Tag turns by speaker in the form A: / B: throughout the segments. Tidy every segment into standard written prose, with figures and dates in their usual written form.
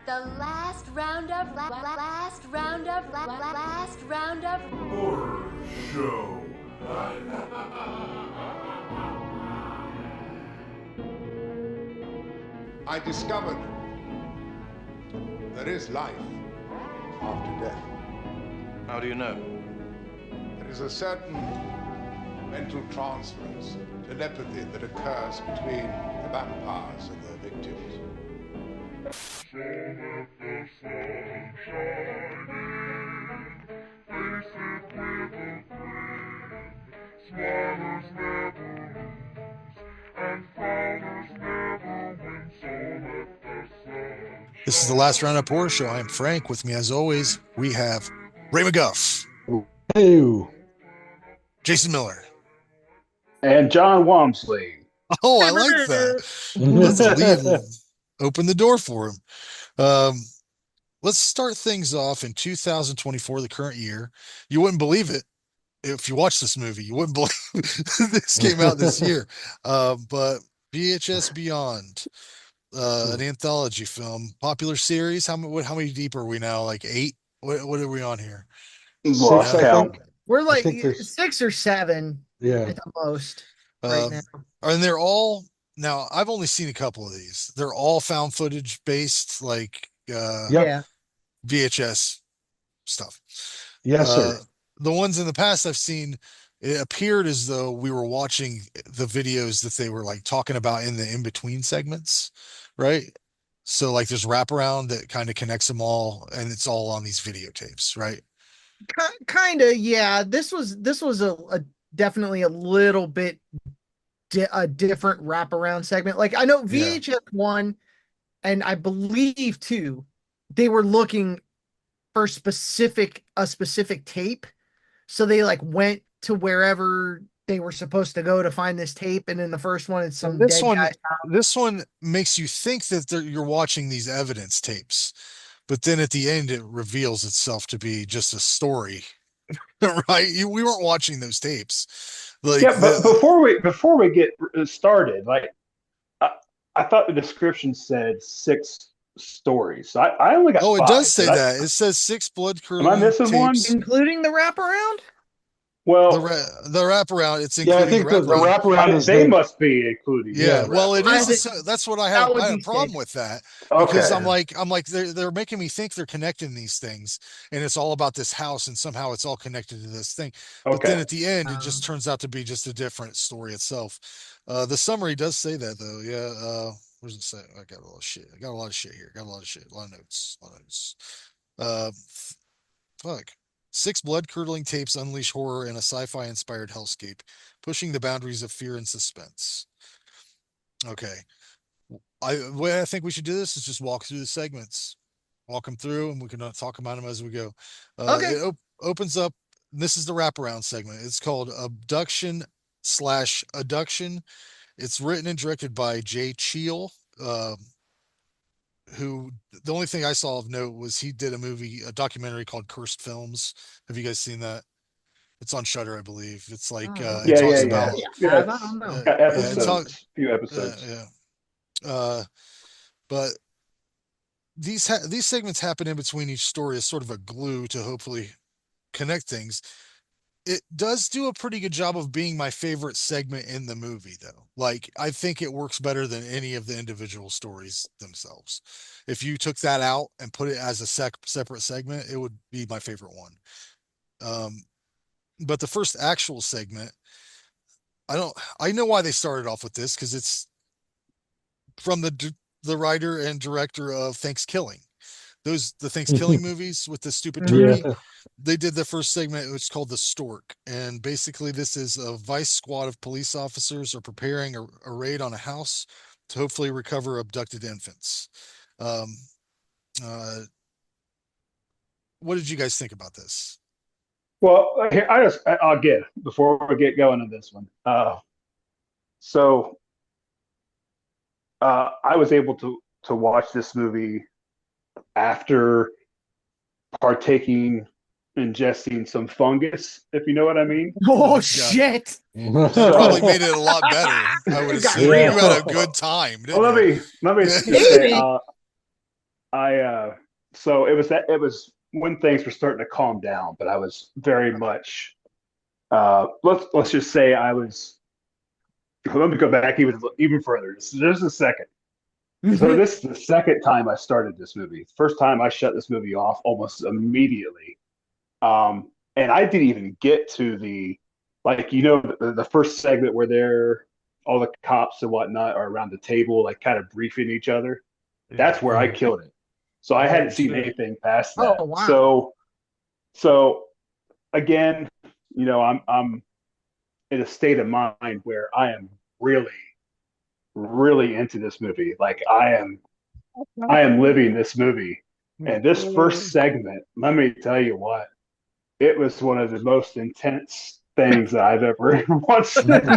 A: The last round of
B: Horror Show.
C: I discovered there is life after death.
B: How do you know?
C: There is a certain mental transference, telepathy that occurs between the vampires and their victims.
D: So let the sun shine in, face it with a grin. Smilers never lose, and frowners never win. So let the sun
E: This is the last roundup horror show. I am Frank. With me, as always, we have Ray McGuff,
F: Hey.
E: Jason Miller.
G: And John Walmsley.
E: Oh, I like that. Let's leave. Open the door for him. Let's start things off in 2024, the current year. You wouldn't believe it if you watched this movie. You wouldn't believe this came out this year. But VHS Beyond, an anthology film, popular series. How many deep are we now? Like 8? What are we on here?
G: Lost count.
H: We're like
F: think there's-
H: 6 or 7
F: Yeah.
H: at the most right now.
E: And they're all now. I've only seen a couple of these. They're all found footage based, like
F: Yep.
H: Yeah.
E: VHS stuff.
F: Yes, sir.
E: The ones in the past I've seen, it appeared as though we were watching the videos that they were like talking about in the in-between segments, right? So like there's wraparound that kind of connects them all, and it's all on these videotapes, right?
H: Kind of, yeah. This was a definitely a little bit a different wraparound segment. Like I know VHS 1 and I believe 2, they were looking for a specific tape. So they like went to wherever they were supposed to go to find this tape. And in the first one, it's some
E: This
H: dead
E: one,
H: guy's
E: this one makes you think that you're watching these evidence tapes, but then at the end it reveals itself to be just a story, right? We weren't watching those tapes. Like,
G: Yeah, but before we get started, like I thought the description said 6 stories. So I only got.
E: oh, it
G: 5.
E: does say
G: Did I-
E: that. It says 6 blood
G: Am I missing one?
E: tapes.
H: including the wraparound.
G: Well,
E: The wraparound, it's
F: Yeah, I
E: including
F: think the wraparound is
G: they
F: the,
G: must be including.
E: Yeah,
G: the
E: well, it
G: wraparound.
E: is. That's what I
H: That
E: have.
H: would
E: I have
H: be
E: a problem
H: sick.
E: with that
G: Okay.
E: because I'm like they're making me think they're connecting these things, and it's all about this house, and somehow it's all connected to this thing. But then
G: Okay.
E: at the end, it just turns out to be just a different story itself. The summary does say that though. Yeah. Where's it say? I got a lot of shit. I got a lot of shit here. Got a lot of shit. A lot of notes. A lot of notes. Fuck. 6 blood-curdling tapes unleash horror in a sci-fi inspired hellscape, pushing the boundaries of fear and suspense. Okay. The way I think we should do this is just walk through the segments, walk them through, and we can talk about them as we go.
H: Okay.
E: It opens up. This is the wraparound segment. It's called Abduction/Adduction. It's written and directed by Jay Cheel, who the only thing I saw of note was he did a documentary called Cursed Films. Have you guys seen that? It's on Shudder, I believe. It's like it talks about
G: Yeah,
H: I don't know.
G: got episodes, few episodes.
E: But these segments happen in between each story as sort of a glue to hopefully connect things. It does do a pretty good job of being my favorite segment in the movie, though. Like, I think it works better than any of the individual stories themselves. If you took that out and put it as a separate segment, it would be my favorite one. But the first actual segment, I know why they started off with this, because it's from the writer and director of Thanksgiving. The Thanksgiving movies with the stupid turkey.
F: Yeah.
E: They did the first segment, which is called The Stork. And basically this is a vice squad of police officers are preparing a raid on a house to hopefully recover abducted infants. What did you guys think about this?
G: Well, here I'll get before we get going on this one. I was able to watch this movie after ingesting some fungus, if you know what I mean.
H: Oh,
E: God.
H: shit!
E: That probably made it a lot better. I would
H: It got
E: assume
H: real.
E: you had a good time. Didn't
G: Well,
E: you?
G: let me
H: Maybe.
G: say, So it was when things were starting to calm down, but I was very much let's just say I was. Let me go back even further. Just a second. So
H: Mhm.
G: this is the second time I started this movie. First time I shut this movie off almost immediately. And I didn't even get to the first segment where all the cops and whatnot are around the table, like kind of briefing each other.
I: Yeah.
G: That's where I killed it. So I
I: Oh
G: hadn't seen
I: shit.
G: anything past that.
H: Oh wow.
G: So again, I'm in a state of mind where I am really, really into this movie. Like I am living this movie. And this first segment, let me tell you what, it was one of the most intense things that I've ever watched in my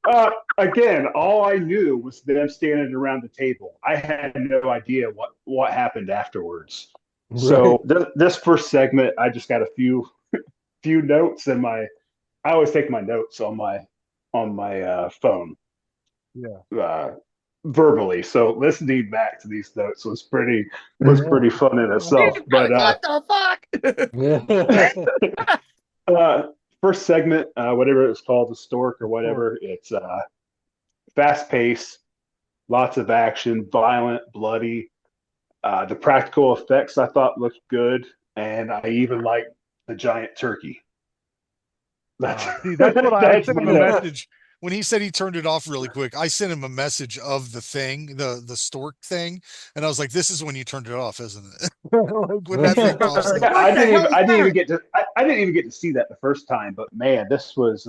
G: life. Again, all I knew was them standing around the table. I had no idea what happened afterwards.
F: Right.
G: So this first segment, I just got a few notes in my. I always take my notes on my phone
I: Yeah.
G: uh, verbally. So listening back to these notes was pretty fun in itself. But
H: What the fuck?
G: uh, first segment, whatever it's called, the stork or whatever, it's fast paced, lots of action, violent, bloody. The practical effects I thought looked good, and I even liked the giant turkey. That's
I: See, that's what I
G: that's
I: sent him
G: you
I: a
G: know
I: message.
E: When he said he turned it off really quick, I sent him a message of the thing, the stork thing, and I was like, "This is when you turned it off, isn't it?" Like when that thing pops
H: Like,
E: up.
G: yeah,
H: what the hell is
G: I didn't even
H: that?
G: get to see that the first time, but man, this was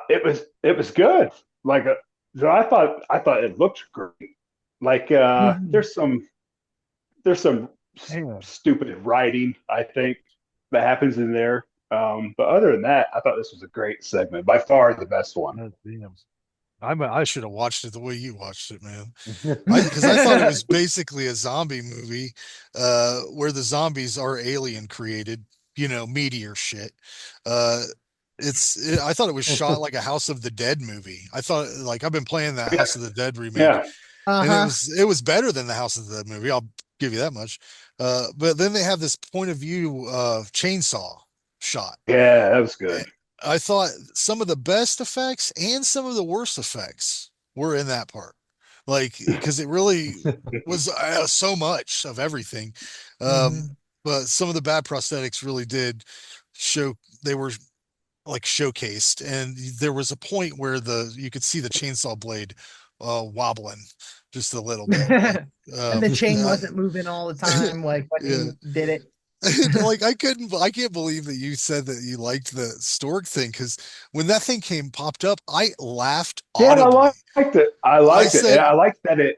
G: it was good. Like so I thought it looked great. Like
H: Mhm.
G: there's some
I: Man,
G: stupid writing I think that happens in there. But other than that, I thought this was a great segment, by far the best one.
I: that's damn.
E: I should have watched it the way you watched it, man. Because I thought it was basically a zombie movie, where the zombies are alien created, meteor shit. Uh, I thought it was shot like a House of the Dead movie. I thought, like, I've been playing that
G: Yeah,
E: House of the Dead remake,
G: yeah,
E: and it
H: Uh-huh.
E: was it was better than the House of the Dead movie. I'll give you that much. But then they have this point of view chainsaw shot.
G: yeah. That was good.
E: I thought some of the best effects and some of the worst effects were in that part. Like, because it really was so much of everything. Um,
H: Mhm.
E: but some of the bad prosthetics really did show, they were like showcased. And there was a point where you could see the chainsaw blade wobbling just a little bit. Like,
H: And the chain
E: I,
H: wasn't moving all the time, like when
E: yeah.
H: he did it.
E: Like I can't believe that you said that you liked the stork thing, because when that thing popped up, I laughed
G: Yeah, I
E: audibly.
G: liked it. I
E: I
G: liked it, and
E: said,
G: I liked that it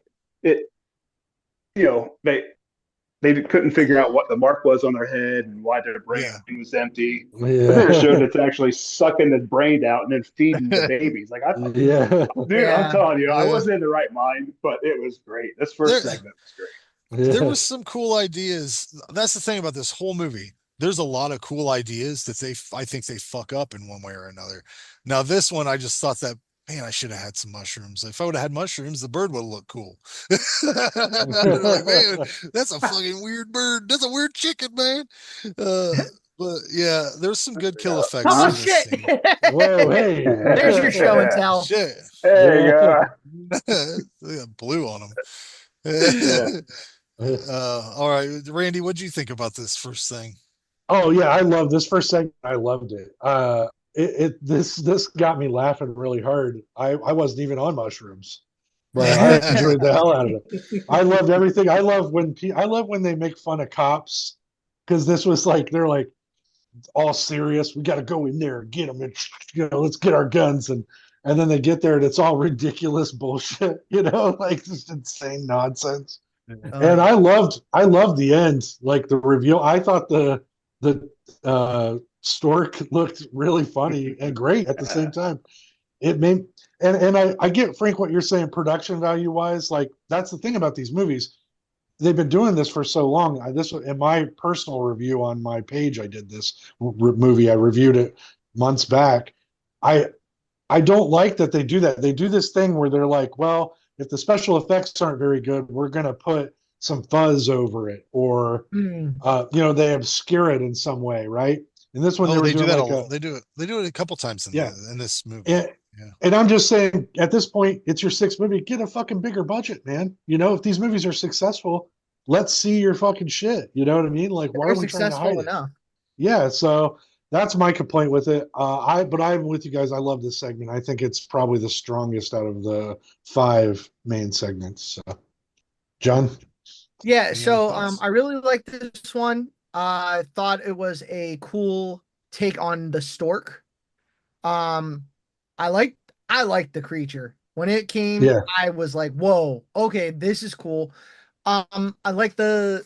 G: they couldn't figure out what the mark was on their head and why their brain
E: yeah.
G: was empty. But then it showed
F: Yeah.
G: it's actually sucking the brain out and then feeding the babies. Like I thought,
F: Yeah.
G: dude, I'm
H: Yeah.
G: telling you, I
E: Yeah.
G: wasn't in the right mind, but it was great. This
E: There
G: first segment was great.
E: there
F: Yeah.
E: was some cool ideas. That's the thing about this whole movie. There's a lot of cool ideas that I think they fuck up in one way or another. Now this one, I just thought that, man, I should have had some mushrooms. If I would have had mushrooms, the bird would have looked cool. Like, man, that's a fucking weird bird. That's a weird chicken, man. Uh, but yeah, there's some good kill effects
H: Oh
E: in this
H: shit.
E: scene.
F: Whoa, hey.
H: There's your show and tell.
E: Shit.
G: There you
F: Yeah.
G: go.
E: They got blue on them.
G: Yeah.
E: All right, Randy, what'd you think about this first thing?
F: Oh yeah, I love this first segment. I loved it. This got me laughing really hard. I wasn't even on mushrooms, but I enjoyed the hell out of it. I loved everything. I love when they make fun of cops, because this was like they're like all serious. We got to go in there and get them, and let's get our guns, and then they get there and it's all ridiculous bullshit. Like just insane nonsense.
H: Oh
F: And
H: yeah.
F: I loved the end, like the reveal. I thought the stork looked really funny and great at the same time. It made and I get, Frank, what you're saying, production value wise. Like that's the thing about these movies. They've been doing this for so long. This was in my personal review on my page. I did this movie. I reviewed it months back. I I don't like that they do that. They do this thing where they're like, well, if the special effects aren't very good, we're going to put some fuzz over it, or
H: Mm.
F: they obscure it in some way, right? And this one they
E: Oh,
F: were
E: they do
F: doing
E: that.
F: like a
E: They do it a couple times
F: yeah.
E: in this movie.
F: And,
E: Yeah.
F: and I'm just saying, at this point, it's your sixth movie. Get a fucking bigger budget, man. If these movies are successful, let's see your fucking shit. You know what I mean? Like, why
H: They're
F: are we trying to hide
H: successful
F: it?
H: enough.
F: Yeah, so that's my complaint with it. But I'm with you guys. I love this segment. I think it's probably the strongest out of the 5 main segments. So, John?
H: Yeah,
E: Any other
H: so
E: thoughts?
H: I really liked this one. I thought it was a cool take on the stork. Um, I liked I liked the creature. When it came,
F: Yeah.
H: I was like, "Whoa, okay, this is cool." I like the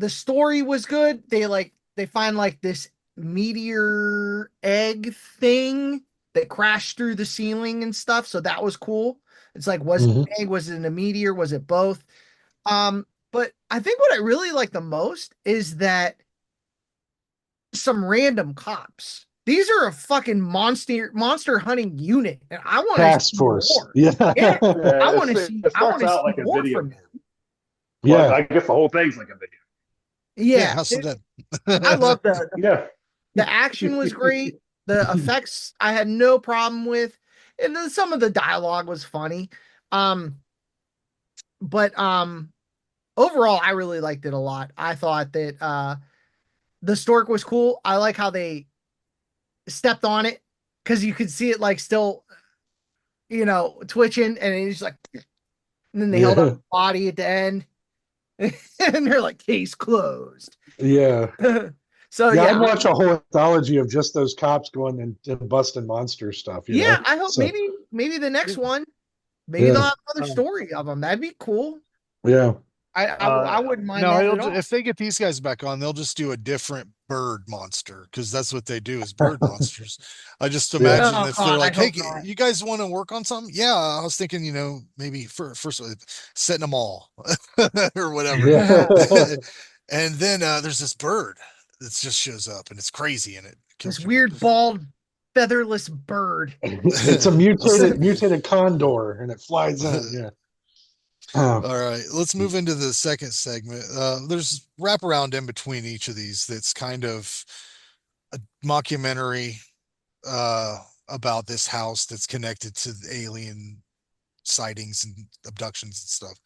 H: story was good. They find like this meteor egg thing that crashed through the ceiling and stuff, so that was cool. It's like, was it
F: Mhm.
H: an egg? Was it a meteor? Was it both? But I think what I really like the most is that some random cops. These are a fucking monster hunting unit, and I want to
F: Task
H: see
F: Force.
H: more.
F: Yeah.
H: Yeah, I
G: Yeah,
H: want to see.
G: it
H: I want
G: starts
H: to
G: out
H: see
G: like a
H: more
G: video
H: from
G: game.
H: them.
G: Well,
F: Yeah.
G: I guess the whole thing's like a video.
E: Yeah,
H: Yeah,
E: House of Dead.
H: I love
G: Yeah.
H: the action was great. The effects I had no problem with, and then some of the dialogue was funny. Um, but overall, I really liked it a lot. I thought that the stork was cool. I like how they stepped on it because you could see it like still, twitching, and it's like, and then they held up
F: Yeah.
H: the body at the end, and they're like, case closed.
F: Yeah.
H: So
F: Yeah, I'd
H: yeah,
F: watch a whole anthology of just those cops going and busting monster stuff,
H: yeah. I hope
F: So,
H: maybe the next one, maybe they'll
F: yeah.
H: have another
G: Um,
H: story of them. That'd be cool.
F: Yeah.
H: I wouldn't mind
E: No,
H: that at all.
E: if they get these guys back on, they'll just do a different bird monster because that's what they do is bird monsters. I just
F: Yeah.
E: imagine
H: Oh
E: if they're
H: God, I
E: like, "Hey,
H: hope not.
E: you guys want to work on something?" Yeah, I was thinking, maybe first setting them all or whatever,
F: Yeah.
E: and then there's this bird that just shows up and it's crazy and it kills
H: This
E: people.
H: weird bald featherless bird.
F: It's a mutated condor and it flies in. Yeah. Oh,
E: All right, let's move into the second segment. There's wraparound in between each of these that's kind of a mockumentary about this house that's connected to the alien sightings and abductions and stuff.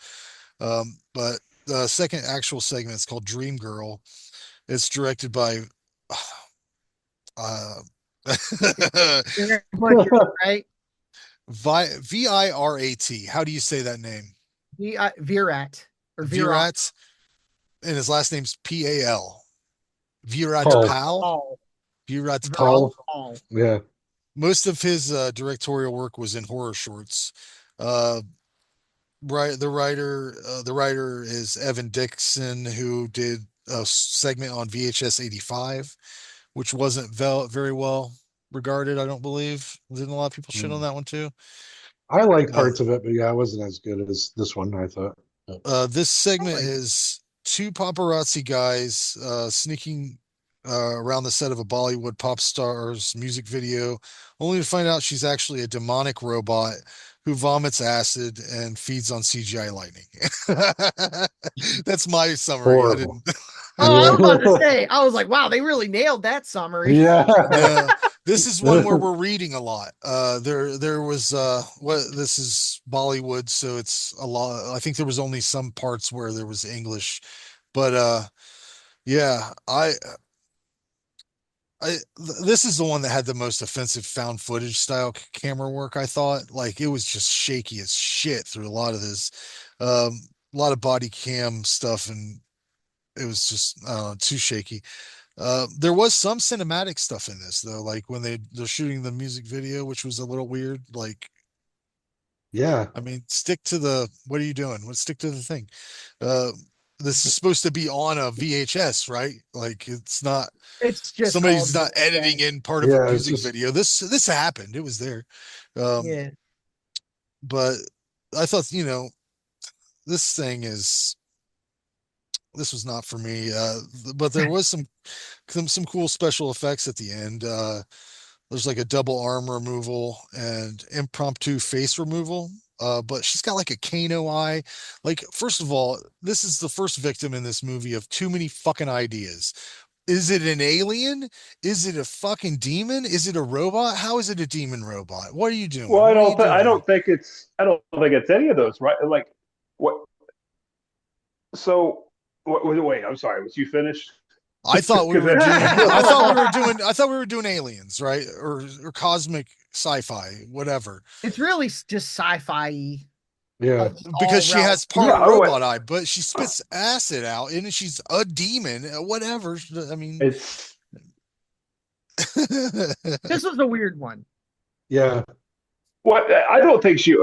E: But the second actual segment is called Dream Girl. It's directed by uh,
H: You're gonna butcher it, right?
E: Virat. How do you say that name?
H: Virat or Virat.
E: Virat, and his last name's Pal. Virat
F: Paul.
E: Pal.
H: Paul.
E: Virat
F: Paul.
E: Pal.
H: Paul.
F: Yeah.
E: Most of his directorial work was in horror shorts. Uh, the writer is Evan Dixon, who did a segment on VHS 85, which wasn't very well regarded. I don't believe. Didn't a lot of people shit on that one too?
F: I like
E: Uh,
F: parts of it, but yeah, it wasn't as good as this one, I thought.
E: this segment
H: like it.
E: is two paparazzi guys sneaking around the set of a Bollywood pop star's music video, only to find out she's actually a demonic robot who vomits acid and feeds on CGI lightning. That's my summary. I
F: Horrible.
E: didn't.
H: Oh, I was about to
F: Yeah.
H: say, I was like, wow, they really nailed that summary.
F: Yeah.
E: Yeah, this is one where we're reading a lot. There was what this is Bollywood, so it's a lot. I think there was only some parts where there was English, but yeah, this is the one that had the most offensive found footage style camera work. I thought like it was just shaky as shit through a lot of this, a lot of body cam stuff, and it was just too shaky. There was some cinematic stuff in this though, like when they're shooting the music video, which was a little weird. Like,
F: Yeah.
E: I mean, stick to the what are you doing? Let's stick to the thing. Uh, this is supposed to be on a VHS, right? Like it's not
H: It's just
E: somebody's
H: called
E: not editing
H: VHS.
E: in part of a
F: Yeah. It's
E: music
F: just
E: video. This happened. It was there. Um,
H: Yeah.
E: but I thought, this thing is this was not for me. But there was some cool special effects at the end. There's like a double arm removal and impromptu face removal. but she's got like a Kano eye. Like, first of all, this is the first victim in this movie of too many fucking ideas. Is it an alien? Is it a fucking demon? Is it a robot? How is it a demon robot? What are you doing?
G: Well,
E: What are you
G: I
E: doing?
G: don't think it's any of those, right? Like what? So wait, I'm sorry. Was you finished?
E: I thought we
G: Because
E: were doing I thought we were doing aliens, right? Or cosmic sci-fi, whatever.
H: It's really just sci-fi.
F: Yeah.
E: Because
H: All
E: she has
G: yeah,
E: part robot eye, but she spits acid out and she's a demon, whatever. I mean,
G: it's
H: This was a weird one.
F: Yeah.
G: what I don't think she.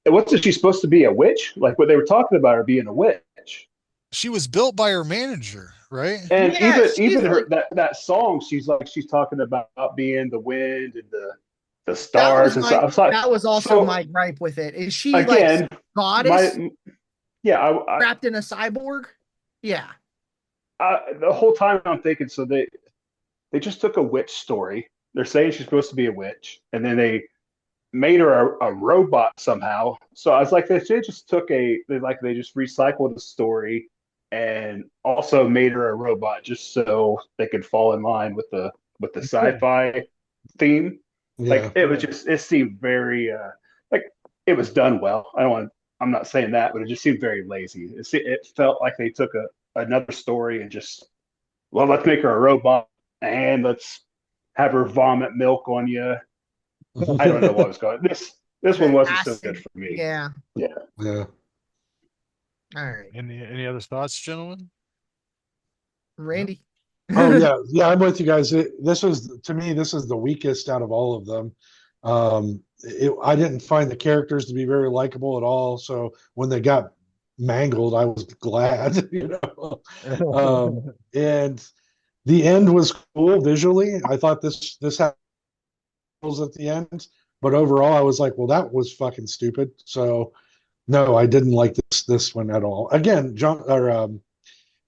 G: Wasn't she supposed to be a witch? Like what they were talking about her being a witch.
E: she was built by her manager, right?
G: And
H: Yeah, she's
G: even her
H: like,
G: that song, she's talking about being the wind and the
H: that was
G: stars and stuff. Like,
H: that was also
G: so
H: my gripe with it. Is she like
G: again,
H: goddess
G: my yeah,
H: trapped in a cyborg? Yeah.
G: the whole time I'm thinking, so they just took a witch story. They're saying she's supposed to be a witch, and then they made her a robot somehow. So I was like, they just took they just recycled the story and also made her a robot just so they could fall in line with the sci-fi theme.
F: Yeah.
G: Like it seemed very like it was done well. I'm not saying that, but it just seemed very lazy. It felt like they took another story and just, well, let's make her a robot and let's have her vomit milk on you. I don't know what was going. This one wasn't so good for me.
H: Yeah.
G: Yeah.
F: Yeah.
H: All right.
E: Any other thoughts, gentlemen?
H: Randy.
F: Oh yeah, yeah, I'm with you guys. This was to me, this is the weakest out of all of them. I didn't find the characters to be very likable at all. So when they got mangled, I was glad, and the end was cool visually. I thought this had at the end, but overall, I was like, well, that was fucking stupid. So no, I didn't like this one at all. Again, Jason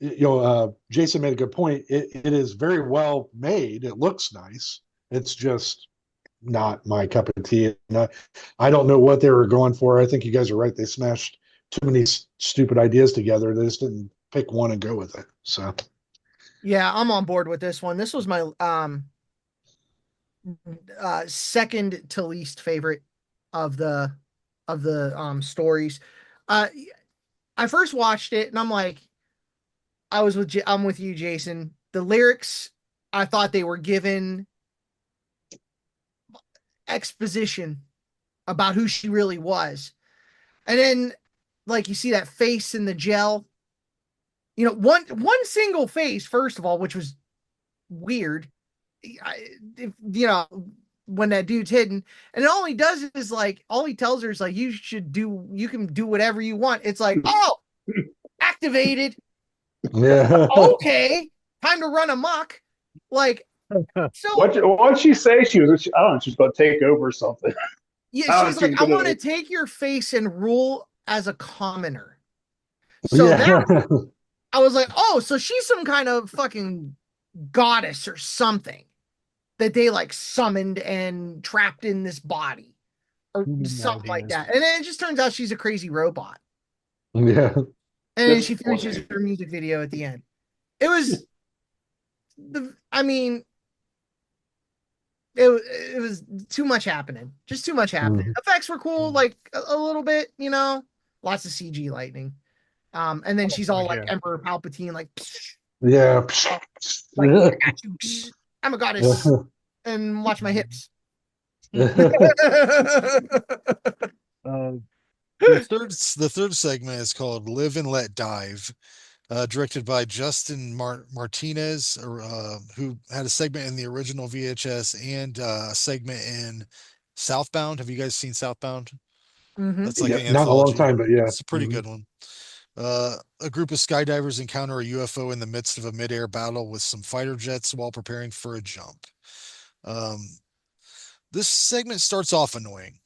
F: made a good point. It is very well made. It looks nice. It's just not my cup of tea. And I don't know what they were going for. I think you guys are right. They smashed too many stupid ideas together. They just didn't pick one and go with it. So
H: Yeah, I'm on board with this one. This was my second to least favorite of the stories. I first watched it and I'm like, I'm with you, Jason. The lyrics, I thought they were given exposition about who she really was. And then like you see that face in the gel. You know, one single face, first of all, which was weird. When that dude's hidden, and all he does is like, all he tells her is like, you can do whatever you want. It's like, oh, activated.
F: yeah.
H: Okay, time to run amok. Like, so
G: What'd she say? I don't know. She's going to take over something.
H: yeah, she's like, I want to take your face and rule as a commoner. So
F: Yeah.
H: that I was like, oh, so she's some kind of fucking goddess or something that they like summoned and trapped in this body or something like that. And then it just turns out she's a crazy robot.
F: Yeah.
H: And then she finishes her music video at the end. It was it was too much happening. Just too much happening. Effects were cool, like a little bit, lots of CG lightning. And then she's all like Emperor Palpatine, like,
F: Yeah.
H: like, I got you. I'm a goddess. And watch my hips.
E: The third segment is called "Live and Let Dive," directed by Justin Martinez, who had a segment in the original VHS and a segment in Southbound. Have you guys seen Southbound? That's like an
F: not a long
E: anthology.
F: time, but yeah,
E: It's a pretty good one. A group of skydivers encounter a UFO in the midst of a midair battle with some fighter jets while preparing for a jump. This segment starts off annoying.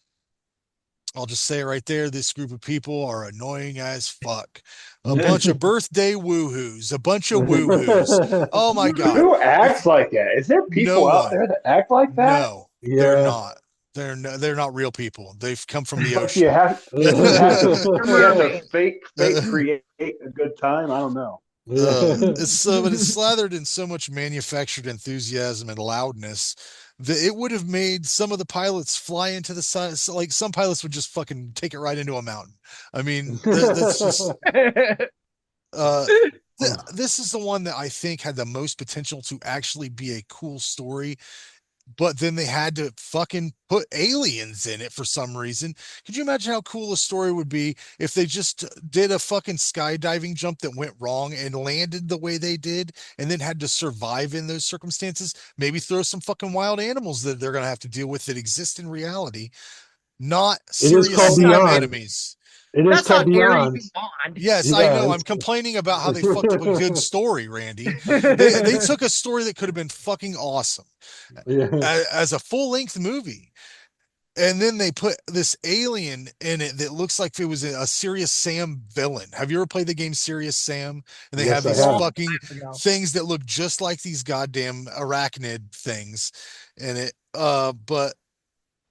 E: I'll just say it right there. This group of people are annoying as fuck. A bunch of birthday woohoos. A bunch of woohoos. Oh my god.
G: Who acts like that? Is there people out there that act like that?
E: No, they're not. They're not real people. They've come from the
G: But
E: ocean.
G: you have to
H: They're
G: you have to
H: mermaids.
G: fake create a good time. I don't know.
E: It's so, but it's slathered in so much manufactured enthusiasm and loudness that it would have made some of the pilots fly into the side. So, like some pilots would just fucking take it right into a mountain. I mean, that's just uh, this is the one that I think had the most potential to actually be a cool story, but then they had to fucking put aliens in it for some reason. Could you imagine how cool a story would be if they just did a fucking skydiving jump that went wrong and landed the way they did and then had to survive in those circumstances? Maybe throw some fucking wild animals that they're going to have to deal with that exist in reality, not
F: It is
E: serious
F: called
H: That's not
E: swamp
F: Beyond.
E: enemies.
F: It is
H: That's
F: called
H: not Harry
F: Beyond.
H: Beyond.
E: Yes, I
F: Yeah.
E: know. I'm complaining about how they fucked up a good story, Randy. They took a story that could have been fucking awesome
F: Yeah.
E: as a full-length movie. And then they put this alien in it that looks like it was a Serious Sam villain. Have you ever played the game Serious Sam? And they have
F: Yes, I
E: these
F: have.
E: fucking
H: Ago.
E: things that look just like these goddamn arachnid things in it. But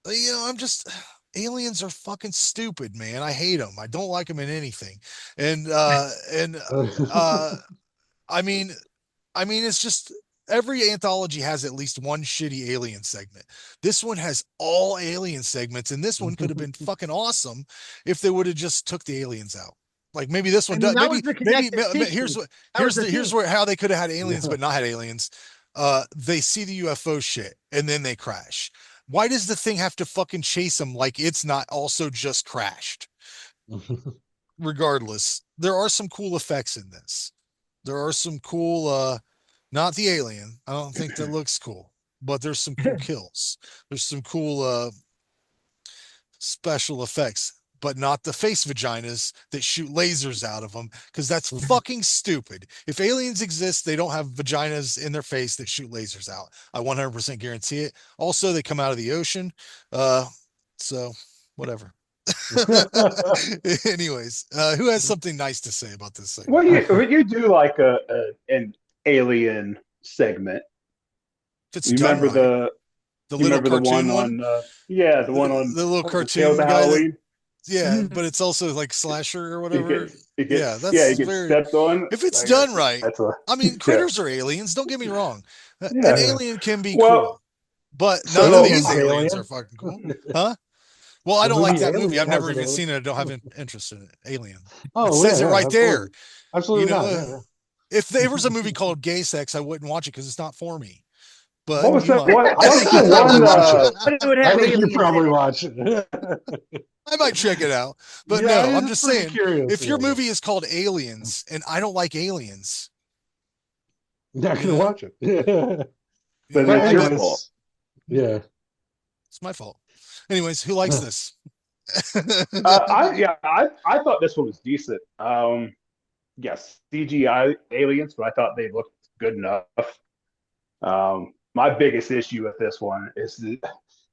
E: I'm just aliens are fucking stupid, man. I hate them. I don't like them in anything. And uh I mean, it's just every anthology has at least one shitty alien segment. This one has all alien segments, and this one could have been fucking awesome if they would have just took the aliens out. Like maybe this one
H: I mean,
E: does.
H: that was the connective
E: Here's
H: tissue.
E: what
H: That was the
E: here's
H: thing.
E: where how they could have had aliens
F: Yeah.
E: but not had aliens. They see the UFO shit and then they crash. Why does the thing have to fucking chase them like it's not also just crashed? Regardless, there are some cool effects in this. There are some cool not the alien. I don't think that looks cool, but there's some cool kills. There's some cool special effects, but not the face vaginas that shoot lasers out of them because that's fucking stupid. If aliens exist, they don't have vaginas in their face that shoot lasers out. I 100% guarantee it. Also, they come out of the ocean. So whatever. Anyways, who has something nice to say about this
G: Well,
E: segment?
G: you do like an alien segment.
E: If it's
G: You
E: done
G: remember
E: right,
G: the
E: the
G: you
E: little
G: remember the one
E: cartoon one,
G: on yeah, the one on
E: the little
G: what was it, Tales
E: cartoon
G: of
E: guy that,
G: Halloween.
E: yeah, but it's also like slasher or
G: He
E: whatever.
G: gets
E: Yeah,
G: yeah,
E: that's
G: he gets
E: very,
G: stepped on.
E: if it's
G: Like
E: done right.
G: that's a
E: I mean,
G: yeah
E: critters are aliens. Don't get me wrong. An
G: yeah.
E: alien can be
G: Well,
E: cool, but
F: The
E: none of
G: so
E: these
F: movie's
E: aliens are
F: Alien.
E: fucking cool, huh? Well, I
F: The
E: don't like
F: movie
E: that movie.
F: Alien
E: I've never
F: has an
E: even
F: alien.
E: seen it. I don't have an interest in it. Alien. It
F: Oh yeah,
E: says it
F: yeah,
E: right there.
F: absolutely, absolutely not. Yeah, yeah.
E: If there was a movie called Gay Sex, I wouldn't watch it because it's not for me.
G: what
E: But
G: was
E: you
G: that
E: might.
G: one?
F: I
G: What's
F: think
G: the
F: you probably
G: one?
F: watch it.
H: But it would
F: I
H: have
F: think you
H: aliens in
F: probably
H: it.
F: watch it.
E: I might check it out. But
F: Yeah,
E: no, I'm
F: it's
E: just
F: pretty
E: saying,
F: curious.
E: if your
F: Yeah,
E: movie is called Aliens and I don't like aliens,
F: yeah. Not
E: you
F: gonna
E: know,
F: watch it. Yeah.
G: Then
F: But
G: it's your fault.
F: anyways, yeah.
E: it's my fault. Anyways, who likes this?
G: I thought this one was decent. Yes, CGI aliens, but I thought they looked good enough. My biggest issue with this one is that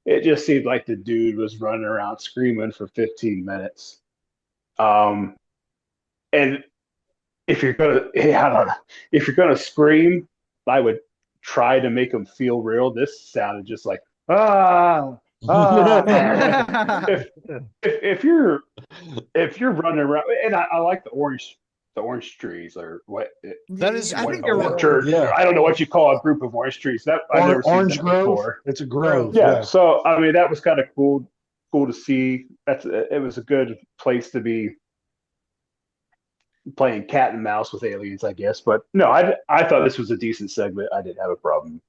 G: it just seemed like the dude was running around screaming for 15 minutes. Um, and if you're gonna, I don't know, if you're gonna scream, I would try to make them feel real. This sounded just like ah ah. If you're running around, and I like the orange trees or what
E: That is
H: I
E: cool.
H: think you're right.
G: orchard.
F: Yeah.
G: I don't know what you call a group of orange trees. That I've never seen
F: Orange
G: that
F: Grove.
G: before.
F: It's a grove.
H: Grove.
G: Yeah, so I mean that was kind of cool to see. It was a good place to be playing cat and mouse with aliens, I guess. But no, I thought this was a decent segment. I didn't have a problem.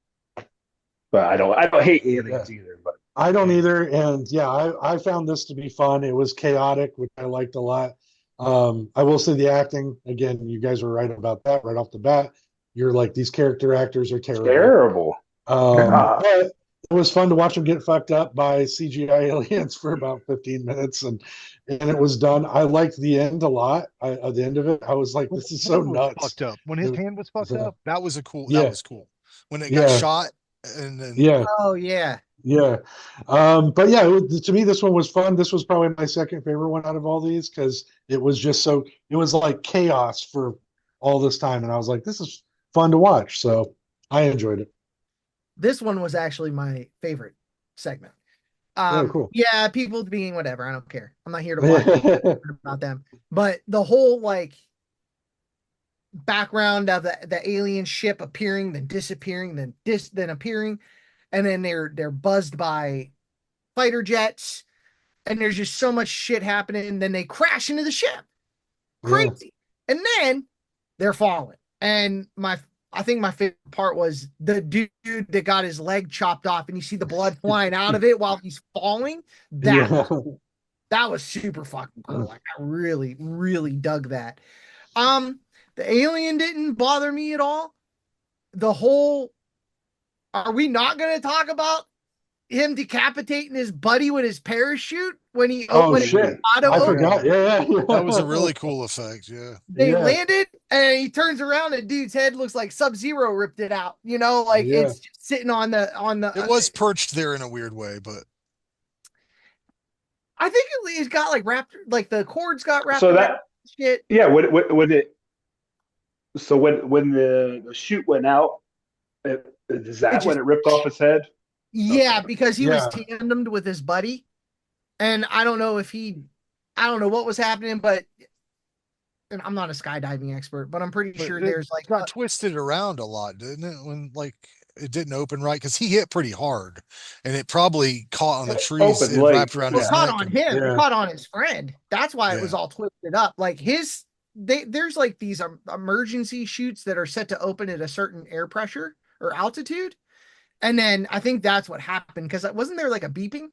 G: But I don't hate aliens either. But
F: I don't either. And yeah, I found this to be fun. It was chaotic, which I liked a lot. I will say the acting, again, you guys were right about that right off the bat. You're like, these character actors are terrible.
G: terrible.
F: But it was fun to watch them get fucked up by CGI aliens for about 15 minutes, and it was done. I liked the end a lot. At the end of it, I was like, "This is so
I: Hand was
F: nuts."
I: fucked up. When his hand was fucked up,
E: That was that
F: Yeah,
E: was cool. When it got
F: yeah,
E: shot and then
F: yeah,
H: Oh yeah.
F: yeah. But yeah, to me, this one was fun. This was probably my second favorite one out of all these because it was just so. It was like chaos for all this time, and I was like, "This is fun to watch." So I enjoyed it.
H: This one was actually my favorite segment.
F: cool.
H: Yeah, people being whatever. I don't care. I'm not here to watch about them. But the whole like background of the alien ship appearing, then disappearing, then appearing, and then they're buzzed by fighter jets, and there's just so much shit happening. And then they crash into the ship. Crazy. And then they're falling. And I think my favorite part was the dude that got his leg chopped off and you see the blood flying out of it while he's falling. That was super fucking cool. Like I really, really dug that. The alien didn't bother me at all. The whole are we not gonna talk about him decapitating his buddy with his parachute when he
F: shit. I forgot. Yeah.
E: That was a really cool effect. Yeah.
H: They landed and he turns around and dude's head looks like Sub-Zero ripped it out. You know, like it's just sitting on the
E: It was perched there in a weird way, but
H: I think it's got like wrapped, like the cords got wrapped.
G: So that
H: shit.
G: Yeah, would it? So when the chute went out, is that when it ripped off his head?
H: Yeah, because he was tandemed with his buddy, and I don't know what was happening, but and I'm not a skydiving expert, but I'm pretty sure there's like
E: got twisted around a lot, didn't it? When like it didn't open right because he hit pretty hard, and it probably caught on the trees and wrapped around his neck.
H: Caught on him. It caught on his friend. That's why it was all twisted up. Like there's like these emergency chutes that are set to open at a certain air pressure or altitude, and then I think that's what happened because wasn't there like a beeping?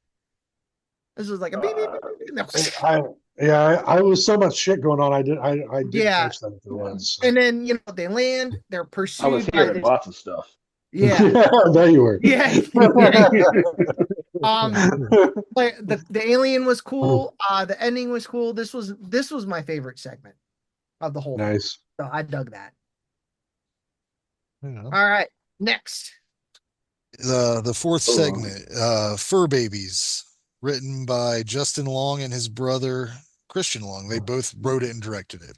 H: This was like a beep.
F: I was so much shit going on. I didn't catch that if it was.
H: And then they land. They're pursued.
G: I was hearing lots of stuff.
H: Yeah,
F: there you were.
H: Yeah. But the alien was cool. The ending was cool. This was my favorite segment of the whole.
F: Nice.
H: Thing. So I dug that.
E: Yeah.
H: All right, next.
E: The fourth segment, Fur Babies, written by Justin Long and his brother Christian Long. They both wrote it and directed it.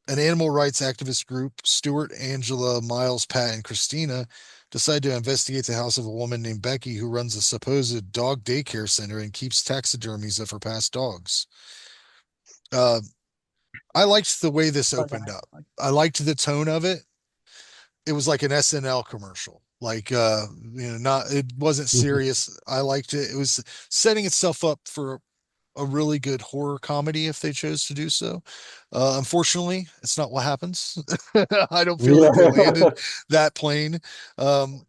E: An animal rights activist group, Stuart, Angela, Miles, Pat, and Christina, decide to investigate the house of a woman named Becky who runs a supposed dog daycare center and keeps taxidermies of her past dogs. I liked the way this opened up. I liked the tone of it. It was like an SNL commercial. Like, it wasn't serious. I liked it. It was setting itself up for a really good horror comedy if they chose to do so. Unfortunately, it's not what happens. I don't feel like they landed that plane. The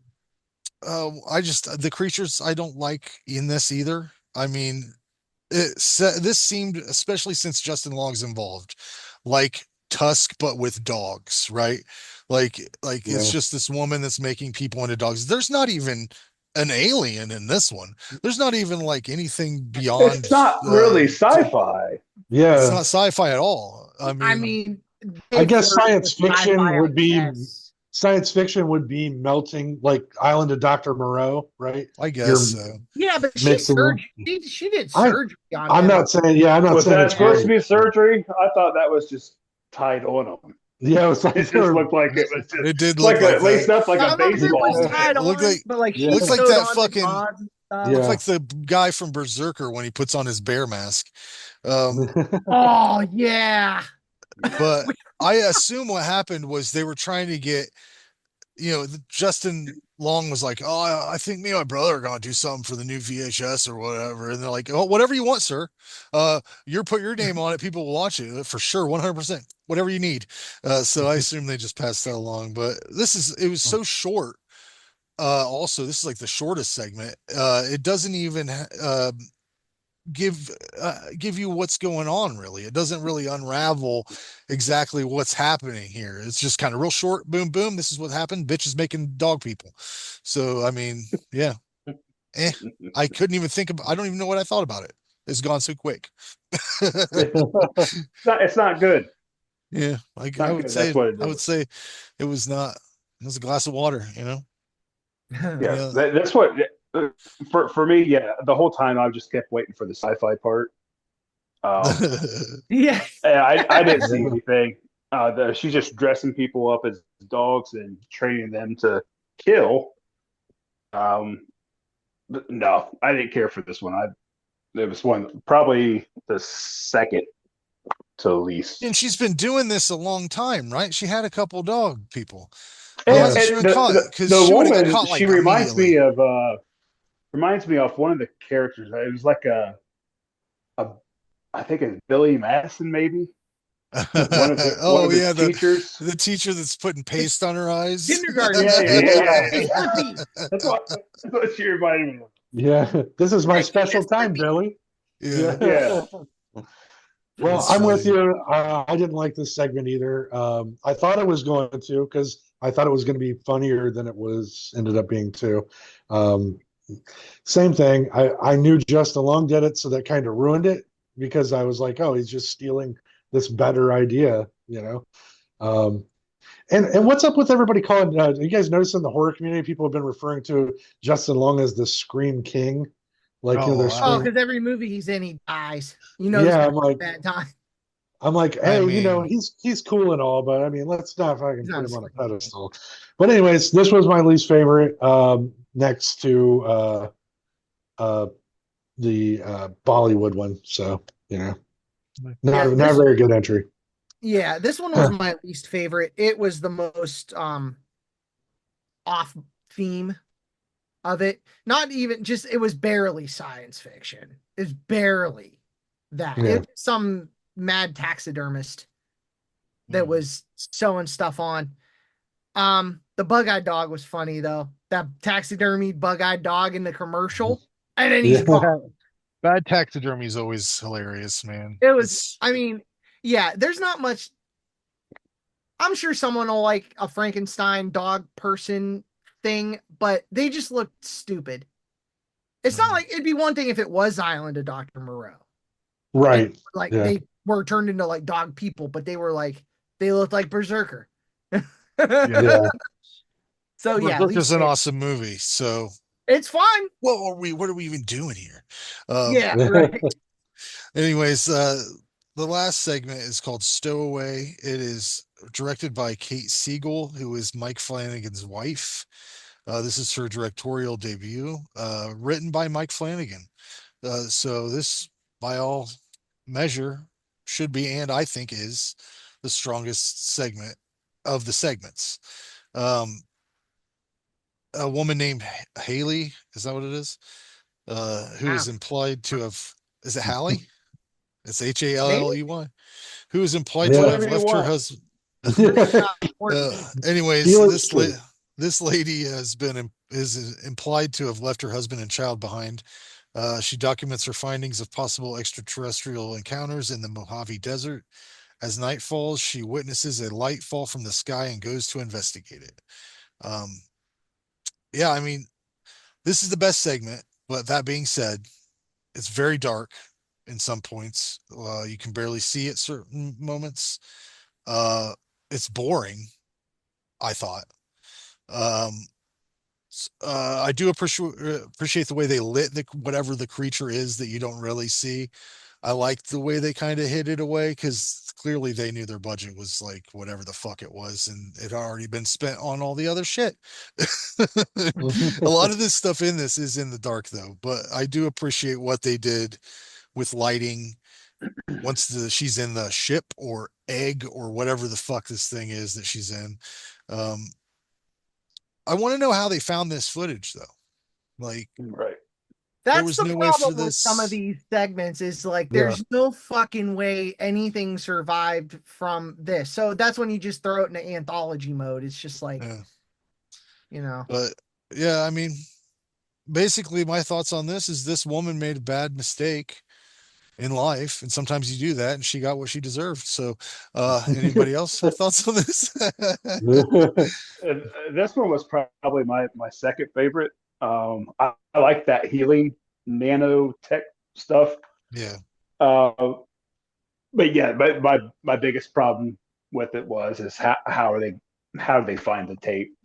E: creatures I don't like in this either. I mean, this seemed, especially since Justin Long's involved, like Tusk but with dogs, right? Like it's just this woman that's making people into dogs. There's not even an alien in this one. There's not even like anything beyond.
G: It's not really sci-fi.
F: Yeah,
E: it's not sci-fi at all. I mean,
F: I guess science fiction would be melting like Island of Dr. Moreau, right?
E: I guess so.
H: Yeah, but she did surgery on
F: I'm not saying. Yeah, I'm not
G: was
F: saying
G: that supposed to be surgery? I thought that was just tied on them.
F: Yeah, it was like
G: it just looked like it was. Just,
E: it did look like
G: laced up like a baseball.
H: It looked like, but like
E: looks like that fucking. Looks like the guy from Berserker when he puts on his bear mask.
H: Oh yeah.
E: But I assume what happened was they were trying to get, Justin Long was like, "Oh, I think me and my brother are gonna do something for the new VHS or whatever," and they're like, "Oh, whatever you want, sir. You put your name on it, people will watch it for sure, 100%. Whatever you need." So I assume they just passed that along. But it was so short. Also, this is like the shortest segment. It doesn't even give you what's going on, really. It doesn't really unravel exactly what's happening here. It's just kind of real short, boom boom, this is what happened, bitches making dog people. So I mean, yeah. I couldn't even I don't even know what I thought about it. It's gone so quick.
G: It's not good.
E: Yeah, I would say it was not. It was a glass of water,
G: Yeah, that's what for me. Yeah, the whole time I just kept waiting for the sci-fi part.
H: Yeah,
G: I didn't see anything. She's just dressing people up as dogs and training them to kill. No, I didn't care for this one. It was one probably the second to least.
E: And she's been doing this a long time, right? She had a couple dog people. Why
G: And,
F: Yeah.
E: wasn't she
G: and
E: even caught? Because
G: the
E: she would have got
G: woman,
E: caught
G: she
E: like immediately.
G: reminds me of one of the characters. It was like a I think it's Billy Madison, maybe one
E: Oh
G: of his
E: yeah,
G: teachers.
E: the teacher that's putting paste on her eyes.
H: Kindergarten.
G: Yeah, yeah, yeah,
H: Miss
G: yeah.
H: Flippy.
G: That's what she reminded me of.
F: Yeah. This is my
H: Frankie,
F: special
H: Miss
F: time,
H: Flippy.
F: Billy.
E: Yeah,
G: Yeah.
F: Well,
E: that's
F: I'm with
E: funny.
F: you. I didn't like this segment either. I thought it was going to because I thought it was going to be funnier than it was ended up being too. Um, Same thing. I knew Justin Long did it, so that kind of ruined it because I was like, oh, he's just stealing this better idea, you know. Um, and what's up with everybody calling? You guys notice in the horror community, people have been referring to Justin Long as the Scream King, like you know,
E: Oh
F: they're
H: Oh,
E: wow.
F: screaming.
H: because every movie he's in, he dies. You know he's
F: Yeah,
H: gonna have a bad time.
F: I'm like,
E: I
F: hey, you know,
E: mean,
F: he's cool and all, but I mean, let's not
H: He's
F: fucking
H: not
F: put
H: a
F: him on a
H: scream.
F: pedestal. But anyways, this was my least favorite, next to uh, the Bollywood one. So you know,
H: Yeah,
F: not a very good entry.
H: this one was my least favorite. It was the most off theme of it. Not even just it was barely science fiction. It's barely that.
F: Yeah,
H: It some mad taxidermist that was sewing stuff on. The bug-eyed dog was funny though. That taxidermied bug-eyed dog in the commercial, and then he's
F: yeah,
H: gone.
E: bad taxidermy is always hilarious, man.
H: It was,
E: It's
H: I mean, yeah, there's not much. I'm sure someone will like a Frankenstein dog person thing, but they just looked stupid. It's not like it'd be one thing if it was Island of Dr. Moreau. And
F: right.
H: like
F: Yeah,
H: they were turned into like dog people, but they looked like Berserker.
E: yeah.
F: yeah.
H: So yeah, at
E: Berserker's
H: least
E: an awesome movie. So
H: it's fun.
E: what are we even doing here?
H: Yeah, right.
E: Anyways, the last segment is called Stowaway. It is directed by Kate Siegel, who is Mike Flanagan's wife. This is her directorial debut, written by Mike Flanagan. So this, by all measure, should be, and I think is, the strongest segment of the segments. Um, a woman named Haley, is that what it is? Who is
H: Wow.
E: implied to have, is it Hallie? It's Halley, who is implied to
F: Yeah.
E: have
H: Whatever you
E: left her
H: want.
E: husband.
H: It's not important.
E: Anyways,
F: Felix Tree.
E: this lady is implied to have left her husband and child behind. She documents her findings of possible extraterrestrial encounters in the Mojave Desert. As night falls, she witnesses a light fall from the sky and goes to investigate it. Um, yeah, I mean, this is the best segment, but that being said, it's very dark in some points. You can barely see at certain moments. Uh, it's boring, I thought. Um, I do appreciate the way they lit whatever the creature is that you don't really see. I liked the way they kind of hid it away because clearly they knew their budget was like whatever the fuck it was, and it had already been spent on all the other shit. A lot of this stuff in this is in the dark though, but I do appreciate what they did with lighting once she's in the ship or egg or whatever the fuck this thing is that she's in. Um, I want to know how they found this footage though. Like
G: Right.
E: there
H: That's
E: was
H: the
E: no way for
H: problem with some of
E: this.
H: these segments is like
F: Yeah.
H: there's no fucking way anything survived from this. So that's when you just throw it into anthology mode. It's just like,
E: Yeah.
H: you know.
E: But yeah, I mean, basically my thoughts on this is this woman made a bad mistake in life, and sometimes you do that, and she got what she deserved. So anybody else have thoughts on this?
G: This one was probably my second favorite. I like that healing nanotech stuff.
E: Yeah.
G: Uh, but yeah, my biggest problem with it is how do they find the tape?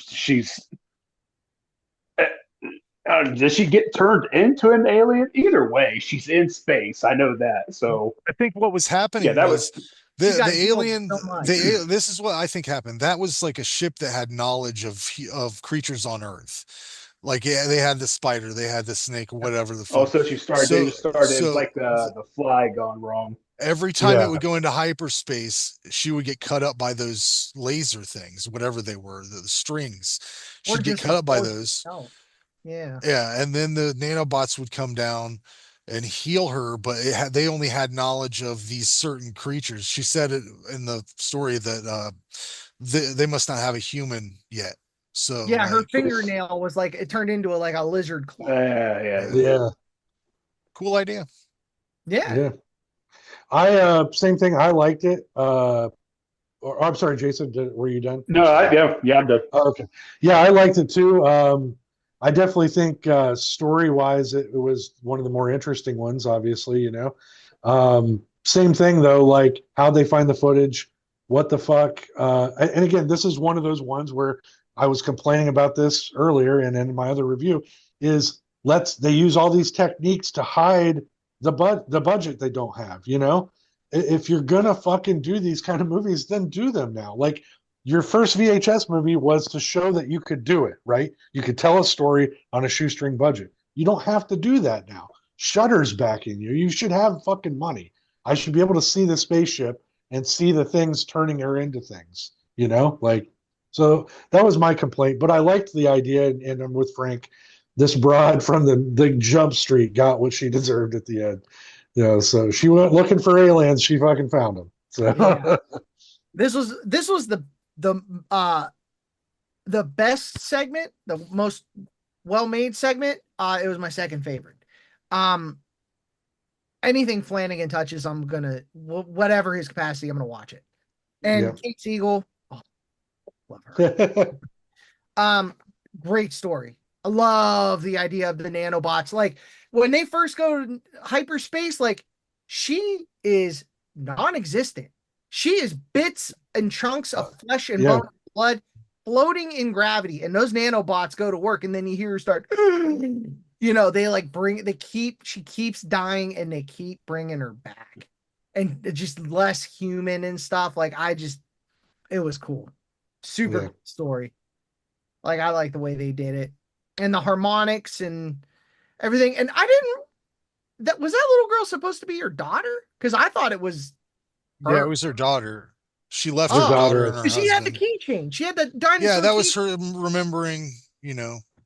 G: Does she get turned into an alien? Either way, she's in space. I know that. So
E: I think what was
G: yeah,
E: happening
G: that was
E: was
H: She
E: the
H: got healed
E: alien
H: so much.
E: this is what I think happened. That was like a ship that had knowledge of creatures on Earth. Like, yeah, they had the spider, they had the snake, whatever the
G: Oh,
E: fuck.
G: so she started. They just started. It was like the fly gone wrong.
E: Every time
F: Yeah.
E: it would go into hyperspace, she would get cut up by those laser things, whatever they were, the strings.
H: Or
E: She'd get
H: just
E: cut
H: the
E: up by
H: force
E: those.
H: itself. Yeah.
E: Yeah, and then the nanobots would come down and heal her, but they only had knowledge of these certain creatures. She said it in the story that they must not have a human yet. So
H: Yeah, her
E: like,
H: fingernail was like it turned into like a lizard claw.
F: Yeah.
E: Cool idea.
H: Yeah.
F: Yeah. I same thing. I liked it. I'm sorry, Jason. Were you done?
G: No, yeah, I'm done.
F: Oh, okay. Yeah, I liked it too. I definitely think story-wise, it was one of the more interesting ones. Obviously, same thing though. Like how they find the footage, what the fuck. And again, this is one of those ones where I was complaining about this earlier, and in my other review, is they use all these techniques to hide the budget they don't have. If you're gonna fucking do these kind of movies, then do them now. Like your first VHS movie was to show that you could do it, right? You could tell a story on a shoestring budget. You don't have to do that now. Shutter's backing you. You should have fucking money. I should be able to see the spaceship and see the things turning her into things, so that was my complaint. But I liked the idea, and I'm with Frank. This broad from the Jump Street got what she deserved at the end. So she went looking for aliens. She fucking found them. So
H: Yeah. This was the best segment, the most well-made segment. It was my second favorite. Anything Flanagan touches, I'm gonna whatever his capacity, I'm gonna watch it. And Kate Siegel, love her. Great story. I love the idea of the nanobots. Like when they first go to hyperspace, like she is non-existent. She is bits and chunks of flesh and bone and blood floating in gravity, and those nanobots go to work, and then you hear her start she keeps dying, and they keep bringing her back, and it's just less human and stuff. Like it was cool. Super cool story. Like I like the way they did it, and the harmonics and everything. And was that little girl supposed to be your daughter? Because I thought it was her.
E: Yeah, it was her daughter. She left
F: her
E: her
F: daughter.
E: and her
H: She had the
E: husband.
H: keychain. She had the dinosaur.
E: Yeah, that was her remembering,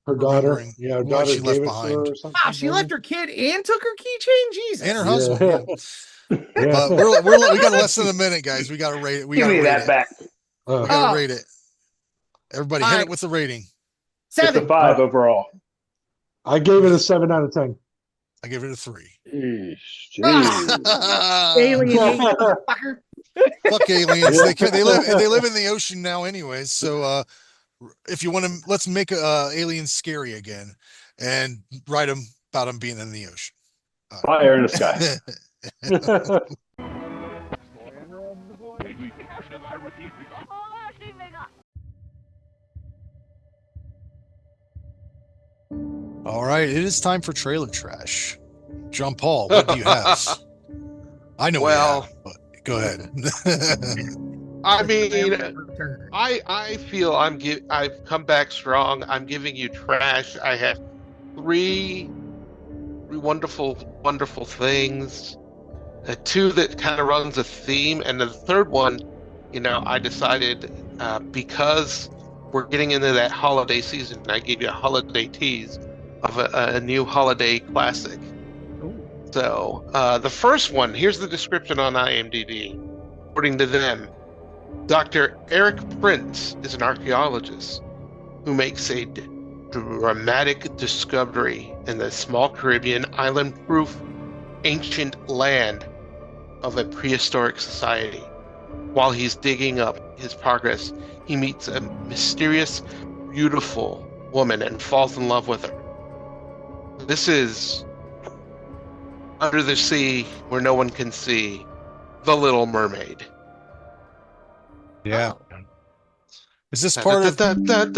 F: her daughter. Yeah, her
E: what
F: daughter
E: she left
F: gave it
E: behind.
F: to her or something.
H: Wow, she left her kid and took her keychain. Jesus,
E: And her husband.
F: Yeah.
E: But we got less than a minute, guys. We got to rate it.
G: Give me that back.
E: We got to rate it. Everybody, hit it with the rating.
H: 7.
G: It's a 5 overall.
F: I gave it a 7 out of 10.
E: I give it a 3.
H: Alien
E: fucker. Fuck aliens. They live in the ocean now, anyways. So if you want to, let's make aliens scary again, and write them about them being in the ocean.
G: Fire in the sky.
E: All right, it is time for trailer trash. John Paul, what do you have? I know.
J: Well,
E: but go ahead.
J: I mean, I feel I've come back strong. I'm giving you trash. I have 3 wonderful things. 2 that kind of runs a theme, and the third one, I decided because we're getting into that holiday season, I gave you a holiday tease of a new holiday classic.
H: Ooh.
J: So the first one, here's the description on IMDb. According to them, Dr. Eric Prince is an archaeologist who makes a dramatic discovery in the small Caribbean island-proof ancient land of a prehistoric society. While he's digging up his progress, he meets a mysterious, beautiful woman and falls in love with her. This is Under the Sea Where No One Can See, The Little Mermaid.
E: Yeah. Is this part of part of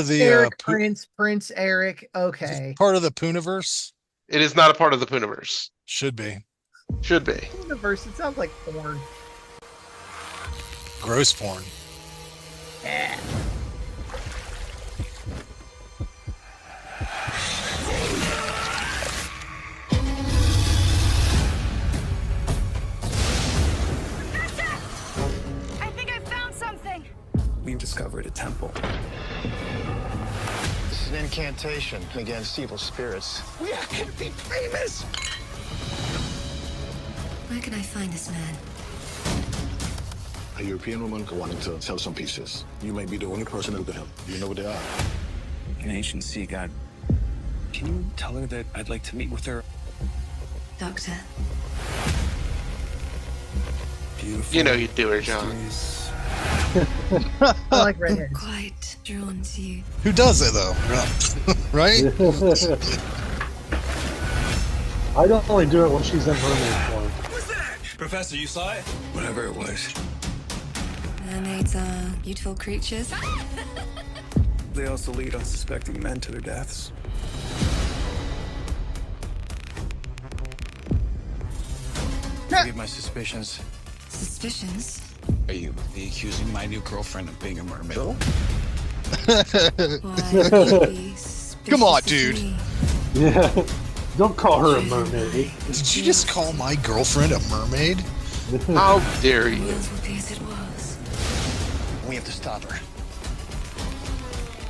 E: the
H: Eric Prince Eric? Okay.
E: Part of the Pooniverse?
J: It is not a part of the Pooniverse.
E: Should be.
H: Pooniverse. It sounds like porn.
E: Gross porn.
H: Yeah.
K: you discovered a temple.
L: This is an incantation against evil spirits.
K: We are going to be famous!
A: Where can I find this man?
L: A European woman wanting to sell some pieces. You may be the only person who can help. Do you know what they are?
K: An ancient sea god. Can you tell her that I'd like to meet with her?
A: Doctor.
K: Beautiful.
J: You know you do her, John.
H: I like redheads.
A: Quite drawn to you.
E: Who does it though? Right?
F: I don't only do it when she's in mermaid form.
K: What's that? Professor, you saw it? Whatever it was.
A: Mermaids are beautiful creatures.
K: They also lead unsuspecting men to their deaths. I have my suspicions.
A: Suspicions?
K: Are you accusing my new girlfriend of being a mermaid?
E: Come on, dude.
F: Yeah. Don't call her a mermaid.
E: Did you just call my girlfriend a mermaid?
J: How dare you?
L: We have to stop her.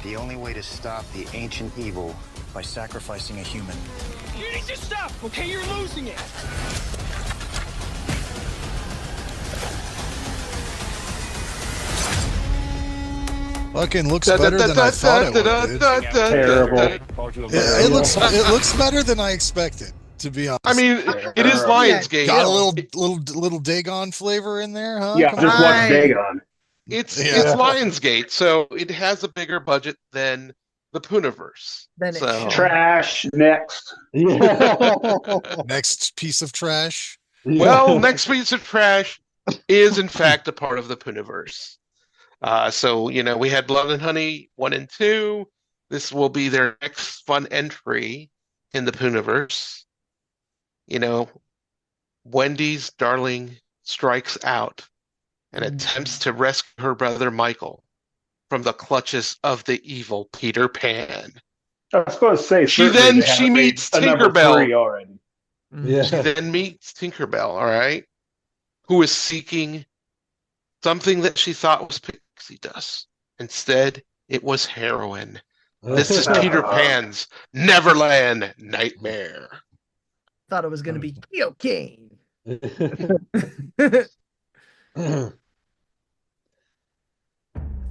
L: The only way to stop the ancient evil by sacrificing a human.
K: You need to stop, okay? You're losing it.
E: Fucking looks better than I thought it would.
G: Terrible.
E: It looks better than I expected, to be honest.
J: I mean, it is Lionsgate.
E: Got a little Dagon flavor in there, huh?
G: Yeah,
E: Come
G: just
E: on.
G: watch Dagon.
J: It's Lionsgate, so it has a bigger budget than the Puniverse.
H: Then it
J: So
H: should.
G: Trash next.
E: Next piece of trash.
J: well, next piece of trash is in fact a part of the Puniverse. So we had Blood and Honey 1 and 2. This will be their next fun entry in the Puniverse. Wendy's darling strikes out and attempts to rescue her brother Michael from the clutches of the evil Peter Pan.
G: I was going to say,
J: She meets
G: a number
J: Tinkerbell.
G: 3 already.
F: Yeah.
J: She then meets Tinkerbell, all right, who is seeking something that she thought was pixie dust. Instead, it was heroin. This is Peter Pan's Neverland Nightmare.
H: Thought it was going to be cocaine. I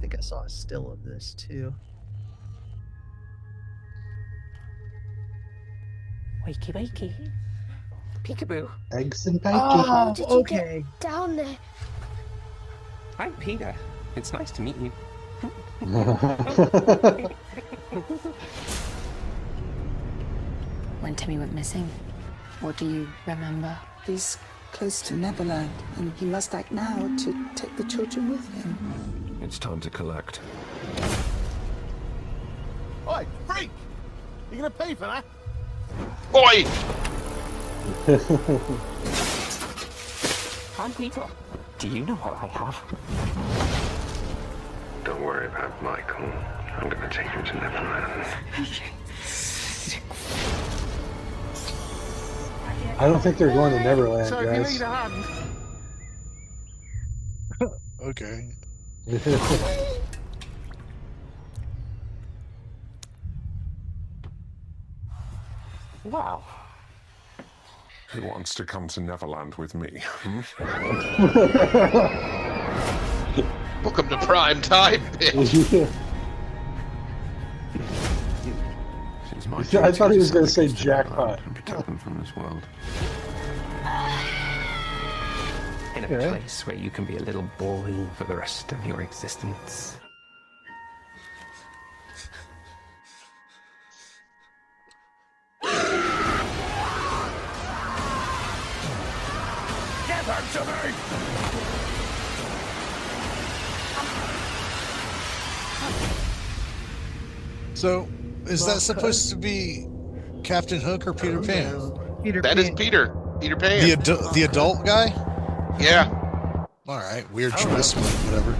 H: think I saw a still of this too.
M: Wakey, wakey. Peekaboo.
F: Eggs and bacon.
H: Oh,
M: Did you
H: okay.
M: get down there? I'm Peter. It's nice to meet you.
A: When Timmy went missing, what do you remember?
N: He's close to Neverland, and he must act now to take the children with him.
O: It's time to collect.
P: Oi, freak! You gonna pay for that?
J: Oi!
M: I'm Peter. Do you know what I have?
O: Don't worry about Michael. I'm gonna take him to Neverland.
F: I don't think they're going to Neverland,
P: So if you
F: guys.
P: need a hand,
E: Okay.
M: Wow.
O: Who wants to come to Neverland with me?
J: Welcome to prime time, bitch.
F: I thought he was going to say jackpot.
O: And protect them from this world.
M: In a place where you can be a little boy for the rest of your existence.
K: Give her to me!
E: So, is that supposed to be Captain Hook or Peter Pan?
H: Peter
J: That
H: Pan.
J: is Peter. Peter Pan.
E: The adult guy?
J: Yeah.
E: All right, weird choice, but whatever.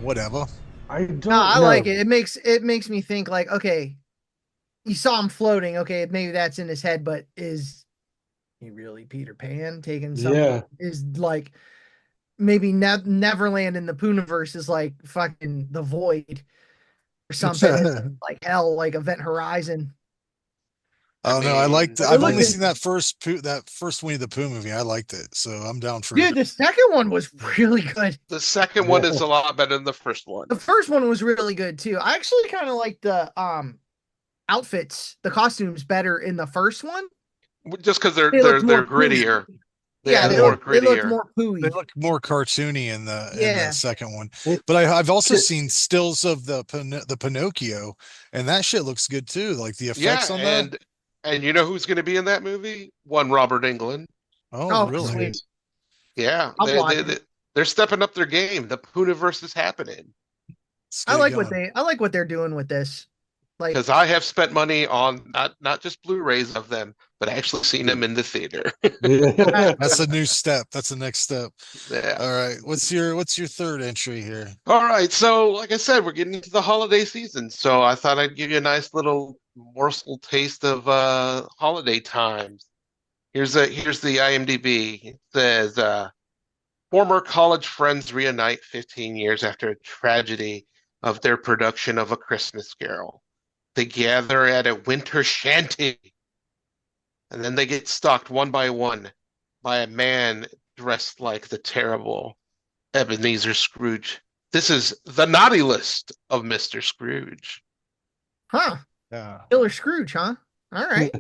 E: Whatever.
F: I don't
H: No, I
F: know.
H: like it. It makes me think like, okay, you saw him floating. Okay, maybe that's in his head, but is he really Peter Pan taking something?
F: Yeah.
H: Is like maybe Neverland in the Pooniverse is like fucking the Void or something. It's like hell, like Event Horizon.
E: Oh no, I liked it.
H: It
E: I've
H: looked
E: only
H: in-
E: seen that first Winnie the Pooh movie. I liked it, so I'm down for
H: Dude, the second one was really good.
J: The second one is a lot better than the first one.
H: The first one was really good too. I actually kind of like the outfits, the costumes better in the first one.
J: Just because they're
H: look more
J: grittier.
H: Yeah,
J: They're
H: they
J: more
H: look
J: grittier.
H: more pooey.
E: They look more cartoony in the second one.
F: It-
E: But I've also seen stills of the Pinocchio, and that shit looks good too. Like the effects on that.
J: And you know who's going to be in that movie? One Robert Englund.
E: Oh, really?
H: Sweet.
J: Yeah,
H: I'll watch it.
J: they're stepping up their game. The Pooniverse is happening.
H: I like what they're doing with this. Like,
J: Because I have spent money on not just Blu-rays of them, but actually seen them in the theater.
E: That's a new step. That's the next step.
J: Yeah.
E: All right. What's your third entry here?
J: All right. So, like I said, we're getting into the holiday season. So I thought I'd give you a nice little morsel taste of holiday times. Here's the IMDb. It says former college friends reunite 15 years after a tragedy of their production of A Christmas Carol. They gather at a winter shanty, and then they get stalked one by one by a man dressed like the terrible Ebenezer Scrooge. This is the naughty list of Mr. Scrooge.
H: huh?
E: Yeah.
H: Killer Scrooge, huh? All right.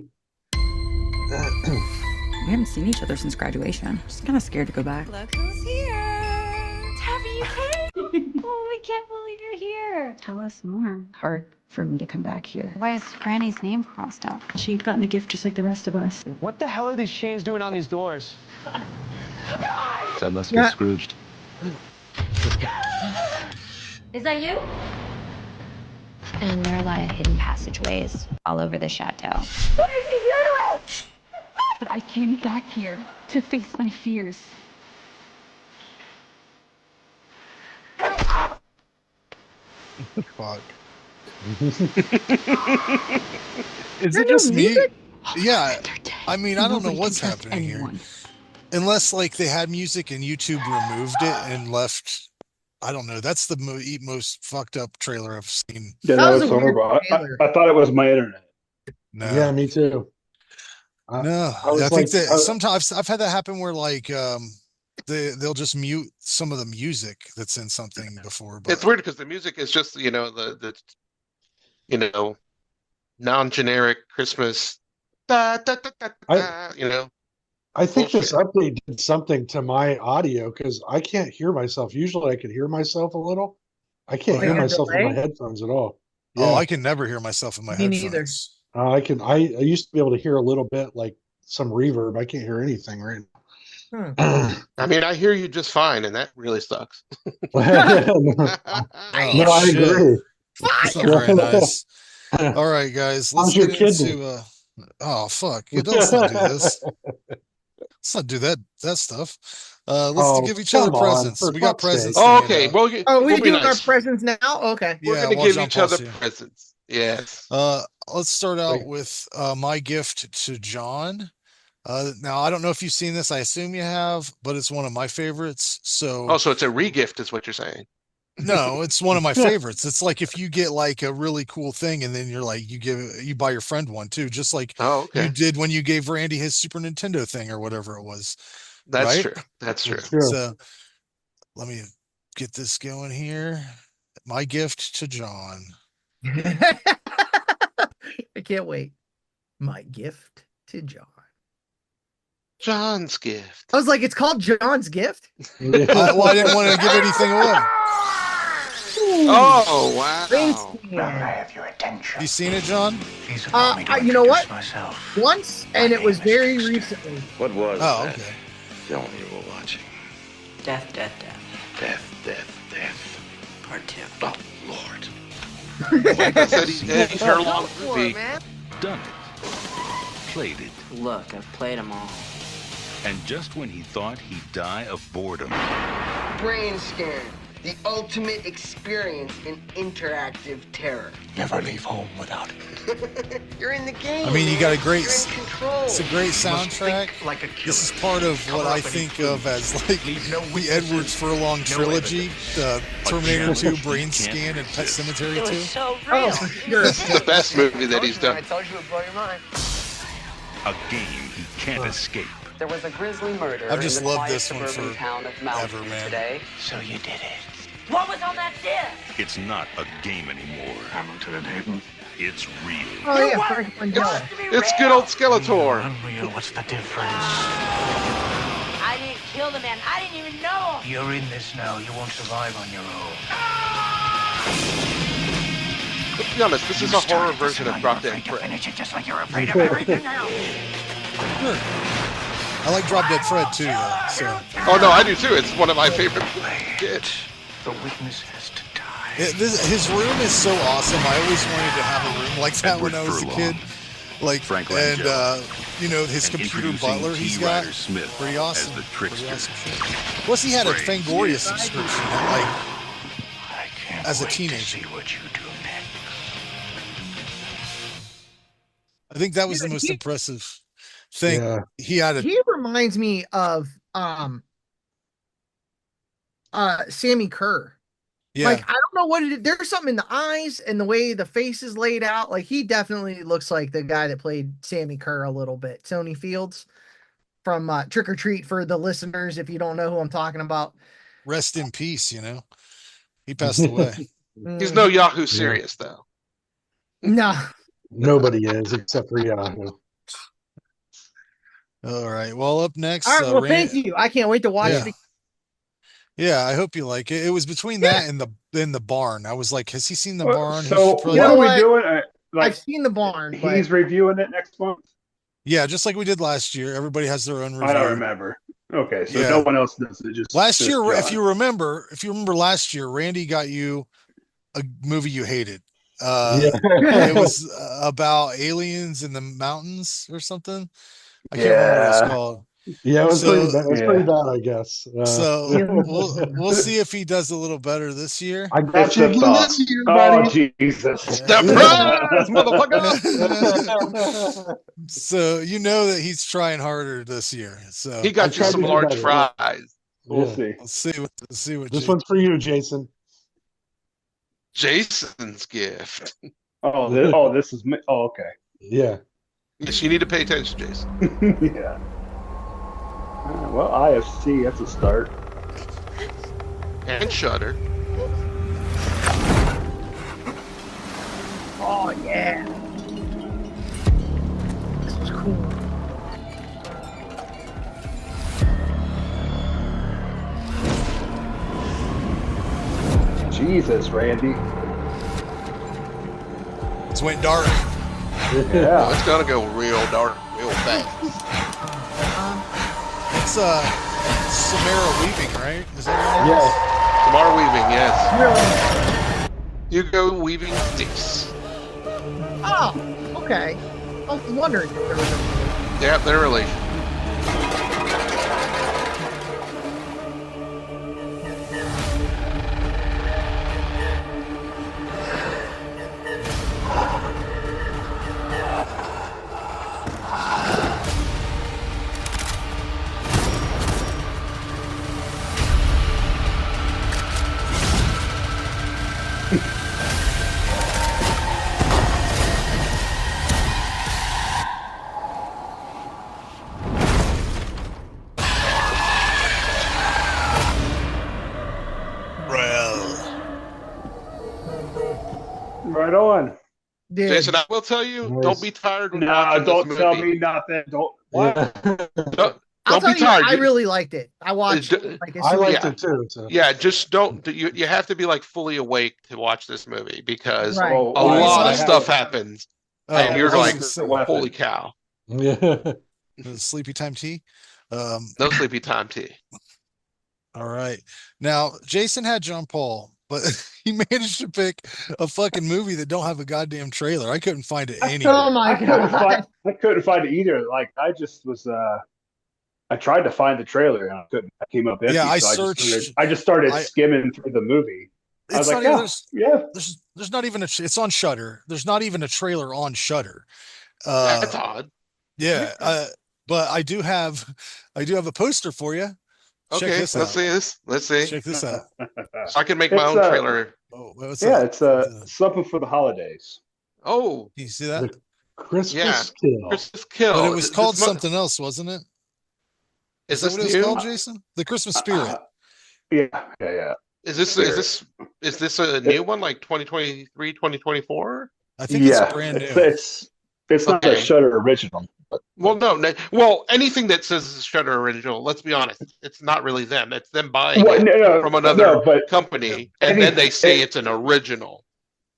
Q: We haven't seen each other since graduation. I'm just kind of scared to go back.
A: Look who's here.
Q: Tabby, oh, we can't believe you're here. Tell us more. Hard for me to come back here.
R: Why is Franny's name crossed out?
Q: She'd gotten a gift just like the rest of us.
M: What the hell are these chains doing on these doors?
K: That must be Scrooged.
R: Is that you? And there are a lot of hidden passageways all over the chateau.
Q: What is he doing? But I came back here to face my fears.
E: Fuck. Is it just me? Yeah. I mean, I don't know what's happening here. Unless like they had music and YouTube removed it and left. I don't know. That's the most fucked up trailer I've seen.
G: Yeah, that was horrible. I thought it was my internet.
E: No.
F: Yeah, me too.
E: No, I think that sometimes I've had that happen where like they'll just mute some of the music that's in something before. But
J: It's weird because the music is just the non-generic Christmas. Da, da, da, da, da,
F: I think
J: bullshit.
F: this update did something to my audio because I can't hear myself. Usually I could hear myself a little. I can't
E: Oh,
F: hear
E: yeah.
F: myself in my
E: Delay?
F: headphones at all.
E: Oh, I can never hear myself in my headphones.
F: I used to be able to hear a little bit, like some reverb. I can't hear anything right now.
J: I mean, I hear you just fine, and that really sucks.
F: No, I agree.
E: That's not very nice. All right, guys, let's
F: How's your
E: get
F: kidney?
E: into oh fuck. Let's not do this. Let's not do that stuff. Let's give each other presents. We got presents. to hand
J: Okay,
E: out.
J: well,
H: Oh, we
J: we'll be
H: doing
J: nice.
H: our presents now? Okay.
J: We're
E: Yeah,
J: gonna
E: we'll
J: give
E: jump
J: each other
E: off here.
J: presents. Yes.
E: Let's start out with my gift to John. Now I don't know if you've seen this. I assume you have, but it's one of my favorites. So
J: Oh, so it's a re-gift, is what you're saying?
E: no, it's one of my favorites. It's like if you get like a really cool thing and then you're like you buy your friend one too, just like you did when you gave Randy his Super Nintendo thing or whatever it was.
J: That's
E: right?
J: true. That's true.
E: So let me get this going here. My gift to John.
H: I can't wait. My gift to John.
J: John's gift.
H: I was like, it's called John's gift.
E: Well, I didn't want to give anything away.
J: Oh wow!
H: I
L: have your attention.
E: You seen it, John?
H: You know what? Once, and it was very recently.
L: What was
E: Oh,
L: that
E: okay.
L: film you were watching?
N: Death, death, death.
L: Death, death, death.
N: Part 2.
L: Oh, Lord.
J: Michael said he's her long movie.
S: Done it. Played it.
N: Look, I've played them all.
S: And just when he thought he'd die of boredom,
N: Brain scan.
T: The ultimate experience in interactive terror.
K: Never leave home without it.
T: You're in the game.
E: I mean, you got a great,
T: You're in control.
E: it's a great soundtrack.
K: Like a killer.
E: This is part of what I think of as like the Edwards Furlong trilogy, Terminator 2, Brain Scan, and Pet Cemetery 2.
T: so real.
J: This is the best movie that he's done.
T: I told you it would blow your mind.
S: A game he can't escape.
U: There was a grisly murder
E: I've just
U: in the
E: loved
U: quiet
E: this one
U: suburban town of
E: forever,
U: Mountain
E: man.
U: today.
K: So you did it.
T: What was on that disc?
S: It's not a game anymore.
L: Hamilton Hayden.
S: It's real.
H: Oh yeah, Frank Langella.
J: It's good old Skeletor.
K: Unreal, what's the difference?
T: I didn't kill the man. I didn't even know him.
K: You're in this now. You won't survive on your own.
J: Let's be honest, this is a horror version of Drop Dead Fred.
K: Finish it just like you're afraid of everything else.
E: I like Drop Dead Fred too, though. So.
J: Oh no, I do too. It's one of my favorite.
K: The witness has to die.
E: His room is so awesome. I always wanted to have a room like that when I was a kid. Like, and you know, his computer butler he's got, pretty awesome. Pretty awesome shit. Plus, he had a Fangoria subscription, like, as a teenager. I think that was the most impressive thing.
F: Yeah.
H: He reminds me of Sammy Kerr.
E: Yeah.
H: Like, I don't know what it is. There's something in the eyes and the way the face is laid out. Like, he definitely looks like the guy that played Sammy Kerr a little bit. Tony Fields from Trick or Treat, for the listeners, if you don't know who I'm talking about.
E: Rest in peace, you know. He passed away.
J: He's no Yahoo Serious, though.
H: No.
F: Nobody is except for Yahoo.
E: All right. Well, up next.
H: All right. Well, thank you. I can't wait to watch it.
E: Yeah, I hope you like it. It was between that and the barn. I was like, has he seen the barn?
G: So what are we doing?
H: I've seen the barn.
G: He's reviewing it next month.
E: Yeah, just like we did last year. Everybody has their own review.
G: I don't remember. Okay, so no one else does it. Just
E: last year,
G: John.
E: if you remember last year, Randy got you a movie you hated. It was about aliens in the mountains or something. I can't remember what it's called.
F: Yeah, it was pretty bad, I guess.
E: We'll see if he does a little better this year.
F: I got you again this year, buddy.
G: Oh, Jesus.
J: Surprise, motherfucker!
E: So you know that he's trying harder this year. So
J: he got you some large fries.
G: We'll see.
E: Let's see what
F: this one's for you, Jason.
J: Jason's gift.
G: This is me. Oh, okay.
F: Yeah.
J: Yes, you need to pay attention, Jason.
G: Yeah. Well, IFC, that's a start.
J: And Shudder.
H: Oh, yeah. This was cool.
G: Jesus, Randy.
E: It's went dark.
G: Yeah.
J: It's gonna go real dark, real fast.
E: It's Samara Weaving, right? Is that
J: Samara Weaving, yes. Hugo Weaving Dix.
H: Oh, okay. I was wondering if there was a...
J: Yeah, they're related.
G: Right on.
J: Jason, I will tell you, don't be tired.
G: Don't tell me nothing. Don't. What?
J: Don't be tired.
H: I really liked it. I watched it.
F: I liked it too. So.
J: Yeah, just don't. You have to be like fully awake to watch this movie because
H: Right.
J: a lot of stuff happens, and you're like, holy cow.
F: Yeah.
E: Sleepy time tea.
J: No sleepy time tea.
E: All right. Now, Jason had John Paul, but he managed to pick a fucking movie that don't have a goddamn trailer. I couldn't find it anywhere.
H: Oh my god!
G: I couldn't find it either. Like I just was. I tried to find the trailer and I couldn't. I came up empty.
E: Yeah, I
G: so
E: searched.
G: I just started skimming through the movie. I was
E: It's
G: like,
E: not even
G: oh, yeah.
E: there's not even it's on Shutter. There's not even a trailer on Shutter.
J: That's odd.
E: Yeah, but I do have a poster for you. Check
J: Okay,
E: this
J: let's
E: out.
J: see this. Let's see.
E: Check this out.
J: So I can make my own trailer.
E: Oh, what's
G: yeah,
E: that?
G: it's something for the holidays.
J: Oh,
E: Can you see that?
F: Christmas Kill.
J: Christmas Kill.
E: But it was called something else, wasn't it?
J: Is
E: that
J: this
E: what it was
J: new?
E: called, Jason? The Christmas Spirit.
G: Yeah.
J: Is this a new one, like 2023, 2024?
E: I think it's brand new.
G: It's not a Shutter original.
J: Well, no. Well, anything that says it's a Shutter original, let's be honest, it's not really them. It's them buying it from another company, and then they say it's an original.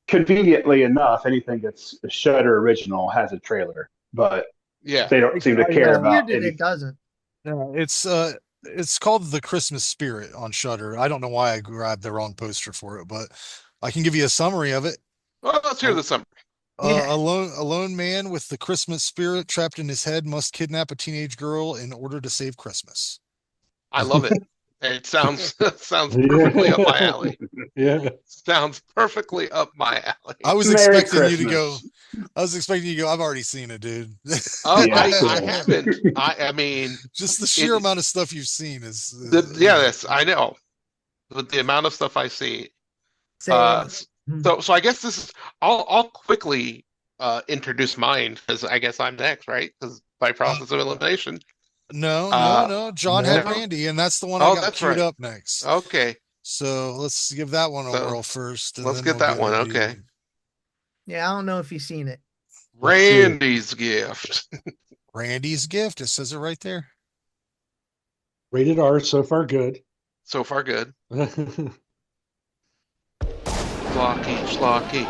G: Conveniently enough, anything that's a Shutter original has a trailer, but they don't seem to care about it.
H: It doesn't.
E: No, it's called The Christmas Spirit on Shutter. I don't know why I grabbed the wrong poster for it, but I can give you a summary of it.
J: Well, let's hear the summary.
E: A lone man with the Christmas spirit trapped in his head must kidnap a teenage girl in order to save Christmas.
J: I love it. It sounds perfectly up my alley.
F: Yeah.
J: Sounds perfectly up my alley.
E: I was expecting you to go. I've already seen it, dude.
J: Oh, I haven't. I mean,
E: just the sheer amount of stuff you've seen is.
J: Yes, I know. But the amount of stuff I see. So I guess this is. I'll quickly introduce mine because I guess I'm next, right? Because by process of elimination.
E: No. John had Randy, and that's the one I got queued up next.
J: Okay.
E: So let's give that one a whirl first.
J: Let's get that one. Okay.
H: Yeah, I don't know if you've seen it.
J: Randy's Gift.
E: Randy's Gift. It says it right there.
F: Rated R. So far, good.
J: So far, good. Schlocky.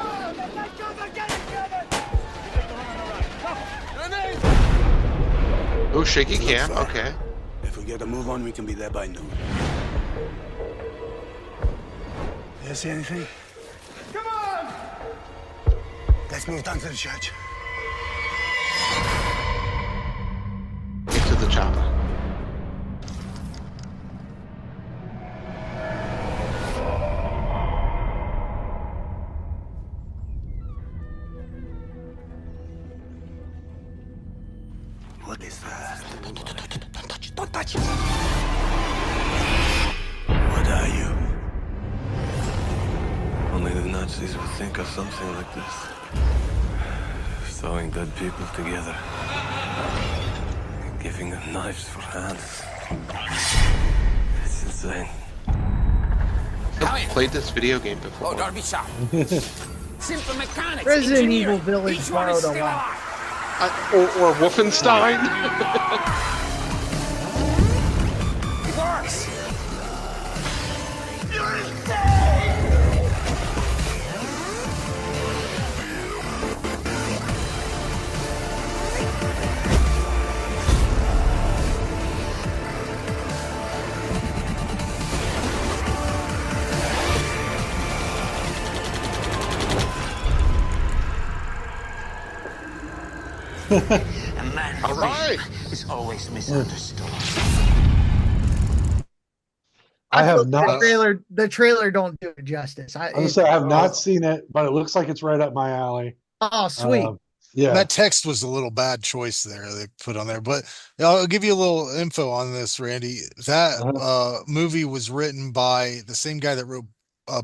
J: Oh, shaky cam. Okay.
B: If we get a move on, we can be there by noon. You see anything?
P: Come on!
B: Let's move down to the church.
J: Get to the chopper.
B: What is that? Don't touch it! What are you?
V: Only the Nazis would think of something like this. Sewing dead people together. Giving them knives for hands. It's insane.
J: I've played this video game before.
B: Oh, don't be shy. Simple mechanics.
H: Resident Evil Village borrowed a lot.
J: Or Wolfenstein.
B: It works.
V: A man's
J: All right.
V: is always misunderstood.
F: I have
H: feel
F: not.
H: The trailer don't do it justice.
F: I have not seen it, but it looks like it's right up my alley.
H: Oh, sweet.
F: Yeah.
E: That text was a little bad choice there they put on there, but I'll give you a little info on this, Randy. That movie was written by the same guy that wrote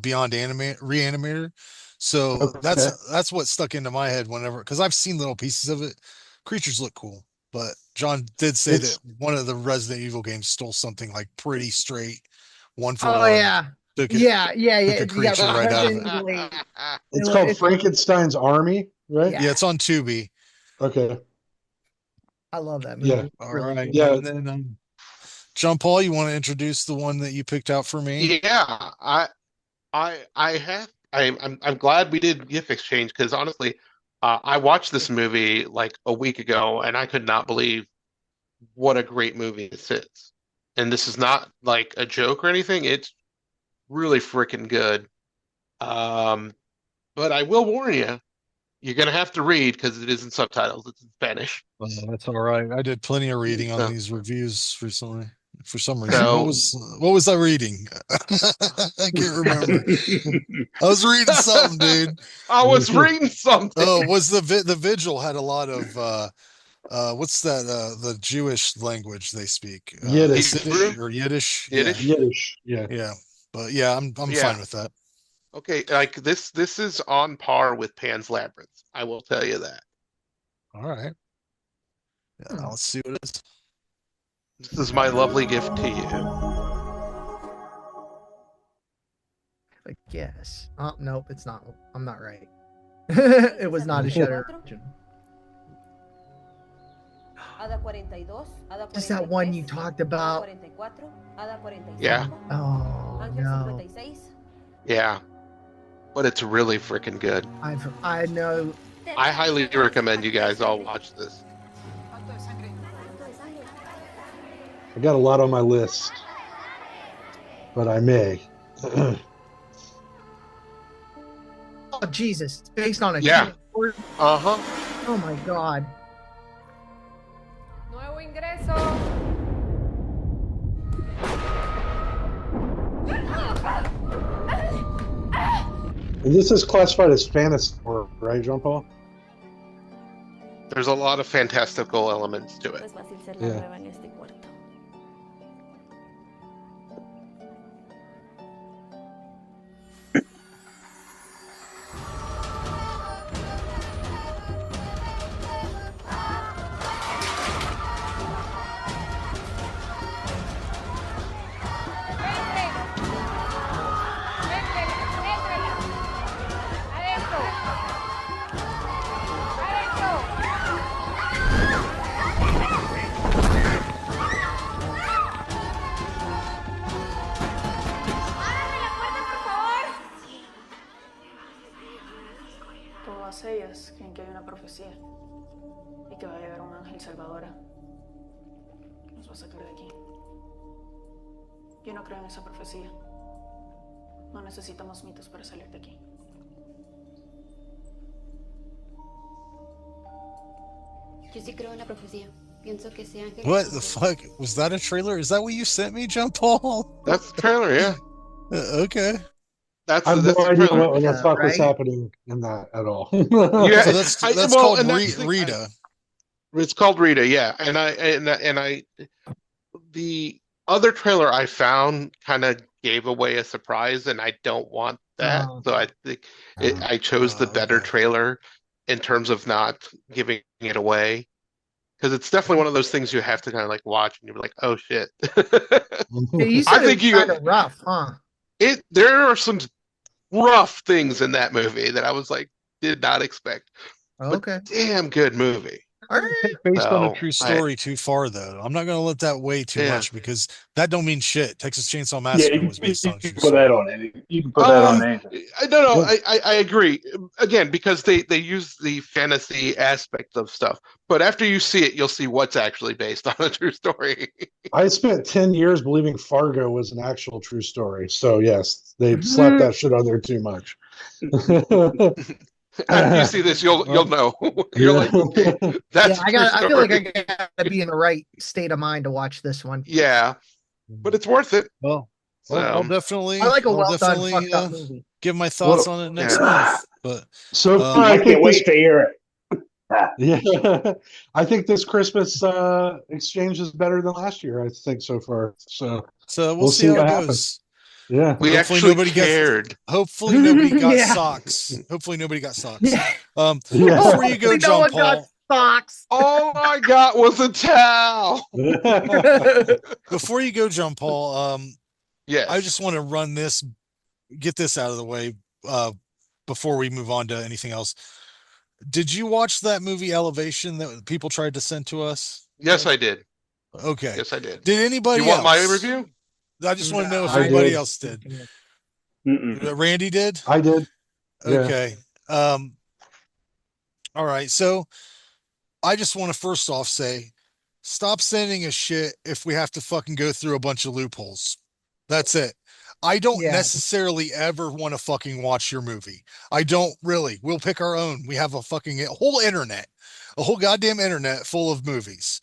E: Beyond Reanimator. So that's what stuck into my head whenever, because I've seen little pieces of it. Creatures look cool, but John did say that one of the Resident Evil games stole something like pretty straight, one for one.
H: Yeah.
E: Took
H: Yeah.
E: a creature right out of it.
F: It's called Frankenstein's Army, right?
E: Yeah, it's on Tubi.
F: Okay.
H: I love that movie.
F: Yeah.
E: All right.
F: Yeah.
E: And then John Paul, you want to introduce the one that you picked out for me?
J: Yeah, I'm glad we did gift exchange because honestly, I watched this movie like a week ago and I could not believe what a great movie this is. And this is not like a joke or anything. It's really freaking good. But I will warn you, You're gonna have to read because it is in subtitles. It's in Spanish.
E: That's all right. I did plenty of reading on
J: So-
E: these reviews recently. For some reason,
J: So-
E: what was I reading? I can't remember. I was reading something, dude.
J: I was reading something.
E: Oh, was the Vigil had a lot of what's that? The Jewish language they speak.
F: Yiddish.
E: Yiddish or Yiddish.
J: Yiddish?
E: Yeah.
F: Yiddish. Yeah.
E: Yeah. But yeah, I'm
J: Yeah.
E: fine with that.
J: Okay, like this is on par with Pan's Labyrinth. I will tell you that.
E: All right. Yeah, let's see what it is.
J: This is my lovely gift to you.
H: I guess. Oh, nope, it's not. I'm not right. It was not a Shudder original. Just that one you talked about.
J: Yeah.
H: Oh, no.
J: Yeah. But it's really freaking good.
H: I know.
J: I highly recommend you guys all watch this.
F: I got a lot on my list, but I may.
H: Oh, Jesus. It's based on a
J: Yeah.
H: short-
J: Uh-huh.
H: Oh, my God.
A: Nuevo ingreso.
F: And this is classified as fantasy work, right, Jean Paul?
J: There's a lot of fantastical elements to it.
F: Yeah.
C: Todas ellas creen que hay una profecía y que va a llegar un ángel salvadora que nos va a sacar de aquí. Yo no creo en esa profecía. No necesitamos mitos para salir de aquí.
R: Yo sí creo en la profecía. Pienso que ese ángel.
E: What the fuck? Was that a trailer? Is that what you sent me, John Paul?
J: That's the trailer, yeah.
E: Okay.
J: That's
F: I have
J: that's
F: no
J: the
F: idea
J: trailer.
F: what the fuck was
H: right?
F: happening in that at all.
J: Yeah,
E: So that's
J: well,
E: called
J: and that's the thing,
E: Rita.
J: It's called Rita, yeah. And I the other trailer I found kind of gave away a surprise, and I don't want that.
H: Oh.
J: So I think I chose the better trailer in terms of not giving it away. Because it's definitely one of those things you have to kind of like watch and you're like, oh shit.
H: Yeah, you said
J: I think
H: it was kind of rough, huh?
J: There are some rough things in that movie that I was like, did not expect.
H: Okay.
J: Damn good movie.
H: All right.
E: Based on
J: So,
E: a true story too far, though. I'm not going to let that weigh too
J: Yeah.
E: much because that don't mean shit. Texas Chainsaw
G: Yeah,
E: Massacre
G: you,
E: was based on a true
G: can put
E: story.
G: that on anything. You can put that on anything.
J: No, I agree. Again, because they use the fantasy aspect of stuff. But after you see it, you'll see what's actually based on a true story.
F: I spent 10 years believing Fargo was an actual true story. So, yes, they slapped that shit on there too much.
J: After you see this, you'll know. You're like, okay, that's
H: Yeah, I feel like I
J: story.
H: gotta be in the right state of mind to watch this one.
J: Yeah, but it's worth it.
E: Well,
J: So,
E: I'll definitely.
H: I like a
E: I'll
H: well done
E: definitely,
H: fucked up movie.
E: give my thoughts
F: Well,
E: on it next
J: yeah.
E: month. But
F: So
E: Um,
F: I
G: I
F: think
G: can't
F: this,
G: wait to hear it.
F: yeah, I think this Christmas exchange is better than last year. I think so far. So
E: we'll see how
F: what
E: it
F: happens.
E: goes.
F: Yeah,
J: we
E: Hopefully
J: actually
E: nobody gets-
J: cared.
E: Hopefully nobody got
H: Yeah.
E: socks. Hopefully nobody got socks.
H: Yeah.
F: Yeah.
E: Before you go,
H: Hopefully no
E: John
H: one got
E: Paul.
H: socks.
J: All I got was a towel.
E: Before you go, John Paul.
J: Yes.
E: I just want to get this out of the way before we move on to anything else. Did you watch that movie Elevation that people tried to send to us?
J: Yes, I did.
E: Okay.
J: Yes, I did.
E: Did anybody
J: You want
E: else?
J: my review?
E: I just want to know if
F: I
E: anybody
F: did.
E: else did.
G: Mm-mm.
E: Randy did?
F: I did. Yeah.
E: Okay. All right. So I just want to first off say, stop sending us shit if we have to fucking go through a bunch of loopholes. That's it. I don't
H: Yeah.
E: necessarily ever want to fucking watch your movie. I don't really. We'll pick our own. We have a fucking whole internet, a whole goddamn internet full of movies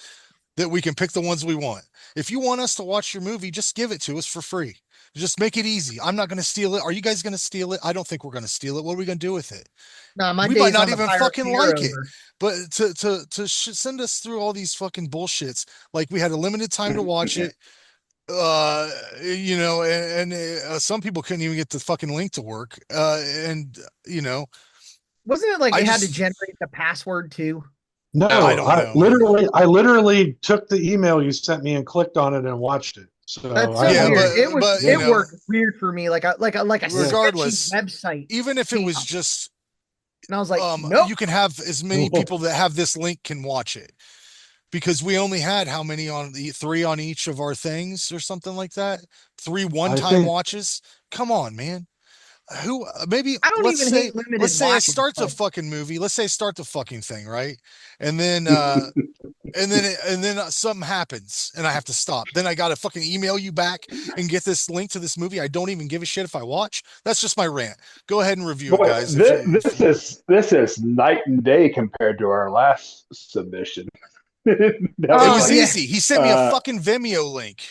E: that we can pick the ones we want. If you want us to watch your movie, just give it to us for free. Just make it easy. I'm not going to steal it. Are you guys going to steal it? I don't think we're going to steal it. What are we going to do with it?
H: No, my
E: We might
H: days
E: not
H: on the
E: even
H: pirates
E: fucking
H: are
E: like it,
H: over.
E: but send us through all these fucking bullshits. Like we had a limited time to watch it. Some people couldn't even get the fucking link to work.
H: Wasn't it like
E: I
H: it had to
E: just-
H: generate the password too?
F: No,
E: I don't know, man.
F: I literally took the email you sent me and clicked on it and watched it. So
H: That's so
E: Yeah,
H: weird.
E: but,
H: It worked weird for me, like a
E: regardless,
H: sketchy website.
E: even if it was
H: up.
E: just
H: And I was like, nope.
E: you can have as many people that have this link can watch it, because we only had how many on the 3 on each of our things or something like that. 3 one-time watches. Come on, man. Who maybe
H: I don't
E: let's
H: even
E: say
H: hate limited
E: let's say I
H: watches,
E: start the
H: but-
E: fucking movie. Let's say I start the fucking thing, right? And then and then something happens and I have to stop. Then I got to fucking email you back and get this link to this movie I don't even give a shit if I watch. That's just my rant. Go ahead and review it,
G: Boy,
E: guys.
G: this is night and day compared to our last submission.
E: It was easy. He sent me a fucking Vimeo link.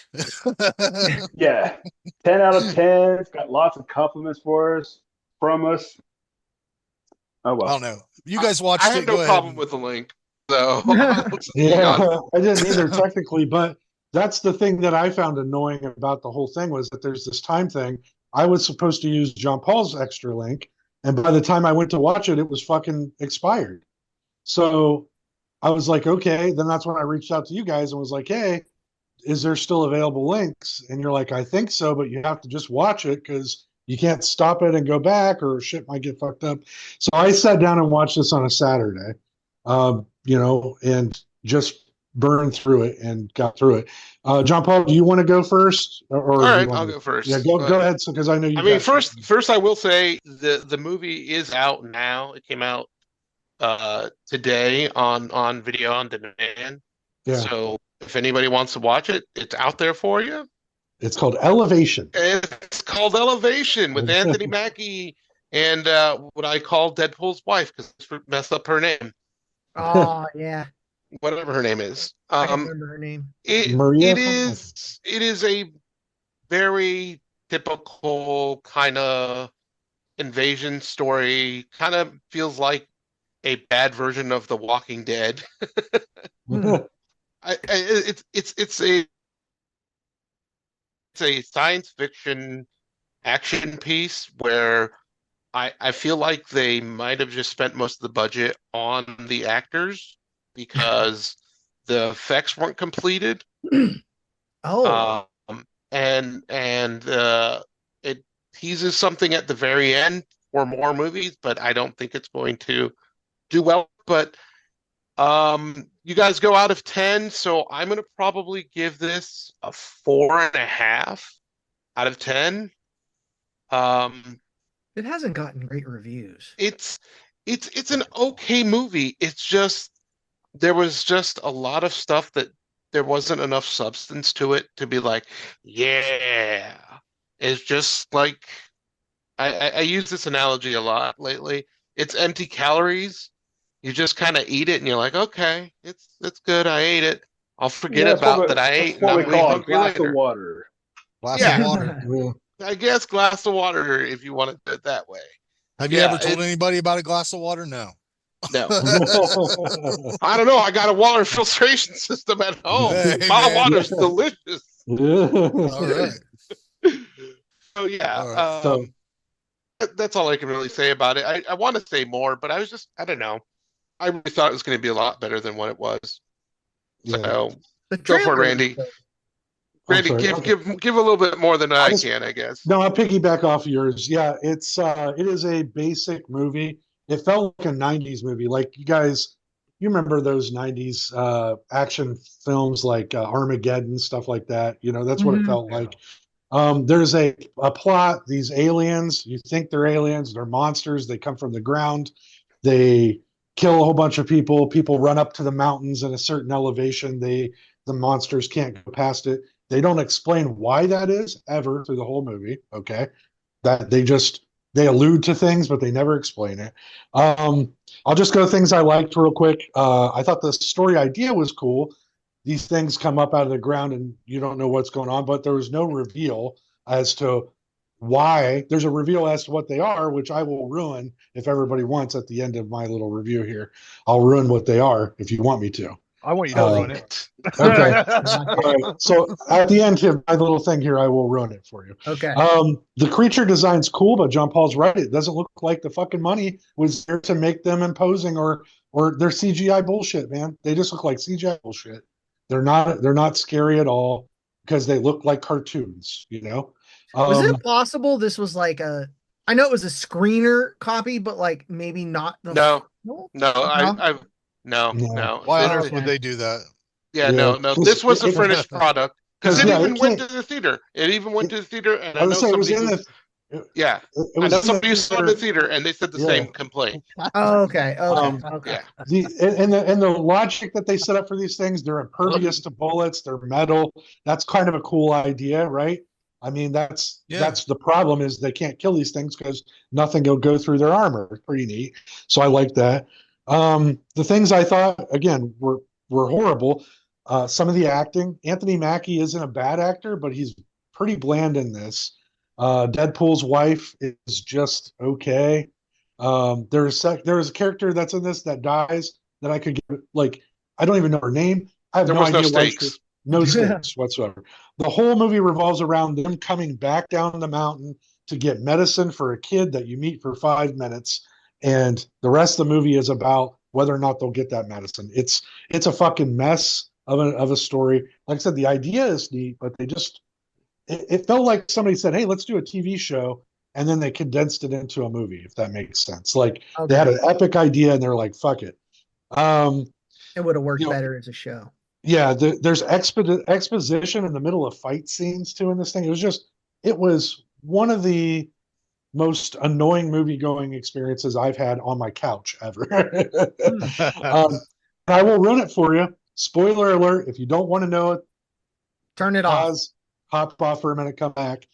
G: Yeah, 10 out of 10. It's got lots of compliments for us from us. Oh well.
E: I don't know. You guys watched
J: I
E: it.
J: had
E: Go
J: no
E: ahead.
J: problem with the link, so
F: Yeah, I didn't either technically, but that's the thing that I found annoying about the whole thing was that there's this time thing. I was supposed to use John Paul's extra link, and by the time I went to watch it, it was fucking expired. So I was like, okay. Then that's when I reached out to you guys and was like, hey, is there still available links? And you're like, I think so, but you have to just watch it because you can't stop it and go back or shit might get fucked up. So I sat down and watched this on a Saturday, and just burned through it and got through it. John Paul, do you want to go first? Or
J: all right, I'll go first.
F: Yeah, go ahead. So, because I know you.
J: I mean, first, I will say the movie is out now. It came out today on video on demand.
F: Yeah.
J: So if anybody wants to watch it, it's out there for you.
F: It's called Elevation.
J: It's called Elevation with Anthony Mackie and what I call Deadpool's wife because I messed up her name.
H: Oh yeah.
J: Whatever her name is.
H: I don't remember her name.
F: Maria.
J: It is a very typical kind of invasion story. Kind of feels like a bad version of The Walking Dead. It's a science fiction action piece where I feel like they might have just spent most of the budget on the actors because the effects weren't completed.
H: Oh.
J: And it teases something at the very end for more movies, but I don't think it's going to do well. But you guys go out of 10, so I'm going to probably give this a 4.5 out of 10.
H: It hasn't gotten great reviews.
J: It's an okay movie. It's just there was just a lot of stuff that there wasn't enough substance to it to be like, yeah. It's just like I use this analogy a lot lately. It's empty calories. You just kind of eat it and you're like, okay, it's good. I ate it. I'll forget about that I ate and I'm really hungry later.
G: Of water.
E: Glass of water.
J: I guess glass of water if you want to do it that way.
E: Have you ever told anybody about a glass of water? No.
J: No. I don't know. I got a water filtration system at home.
E: Hey,
J: My
E: man.
J: water's delicious.
E: All right.
J: So yeah,
E: All right.
J: that's all I can really say about it. I want to say more, but I don't know. I really thought it was going to be a lot better than what it was.
F: Yeah.
J: So
H: The
J: go for it,
H: trailer-
J: Randy. Randy,
F: sorry.
J: give a little bit more than I can, I guess.
F: No, I'll piggyback off yours. Yeah, it is a basic movie. It felt like a 90s movie. Like you remember those 90s action films like Armageddon, stuff like that. That's what it felt like. There's a plot. These aliens, you think they're aliens, they're monsters. They come from the ground. They kill a whole bunch of people. People run up to the mountains at a certain elevation. The monsters can't go past it. They don't explain why that is ever through the whole movie. Okay, that they allude to things, but they never explain it. I'll just go things I liked real quick. I thought the story idea was cool. These things come up out of the ground and you don't know what's going on, but there was no reveal as to why. There's a reveal as to what they are, which I will ruin if everybody wants at the end of my little review here. I'll ruin what they are if you want me to.
E: I want you to ruin it.
F: Okay. All right. So at the end of my little thing here, I will ruin it for you.
H: Okay.
F: The creature design's cool, but John Paul's right. It doesn't look like the fucking money was there to make them imposing or they're CGI bullshit, man. They just look like CGI bullshit. They're not scary at all because they look like cartoons, you know?
H: Was it possible this was like I know it was a screener copy, but like maybe not the
J: No.
H: No.
E: Why on earth would they do that?
J: Yeah, no. This was a finished product because it even went to the theater. It even went to the theater, and I know somebody. I know somebody who saw it in the theater, and they said the same complaint.
H: Oh, okay.
J: Yeah.
F: The logic that they set up for these things, they're impervious to bullets, they're metal. That's kind of a cool idea, right? I mean, that's the problem is they can't kill these things because nothing will go through their armor. Pretty neat. So I like that. The things I thought again were horrible. Some of the acting, Anthony Mackie isn't a bad actor, but he's pretty bland in this. Deadpool's wife is just okay. There's a character that's in this that dies that I could get I don't even know her name. I have no idea why. No stakes whatsoever. The whole movie revolves around them coming back down the mountain to get medicine for a kid that you meet for 5 minutes, and the rest of the movie is about whether or not they'll get that medicine. It's a fucking mess of a story. Like I said, the idea is neat, but it felt like somebody said, "Hey, let's do a TV show," and then they condensed it into a movie. If that makes sense. Like they had an epic idea, and they're like, "Fuck it."
H: It would have worked better as a show.
F: Yeah, there's exposition in the middle of fight scenes too in this thing. It was one of the most annoying movie-going experiences I've had on my couch ever. I will run it for you. Spoiler alert, if you don't want to know it,
H: turn it off.
F: Hop off for a minute, come back.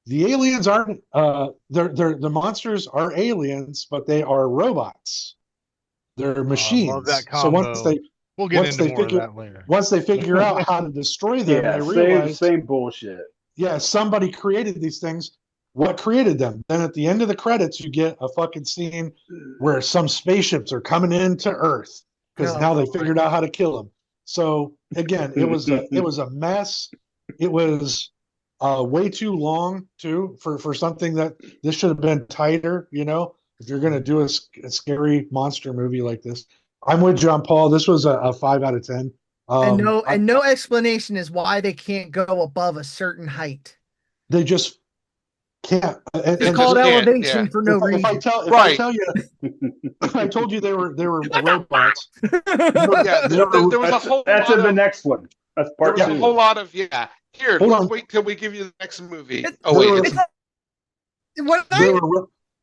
F: The aliens aren't the monsters are aliens, but they are robots. They're machines.
E: Love that combo.
F: So
E: we'll get into more of that later.
F: Once they figure out how to destroy them, they realize
G: same bullshit.
F: Yeah, somebody created these things. What created them? Then at the end of the credits, you get a fucking scene where some spaceships are coming into Earth because now they figured out how to kill them. So again, it was a mess. It was way too long too for something that this should have been tighter. You know, if you're going to do a scary monster movie like this, I'm with John Paul. This was a 5 out of 10.
H: And no explanation is why they can't go above a certain height.
F: They just can't.
H: It's called elevation for no reason.
F: I tell you, if I told you they were robots.
J: There was a whole.
G: That's in the next one. That's part 2.
J: There was a whole lot of Here, let's wait till we give you the next movie.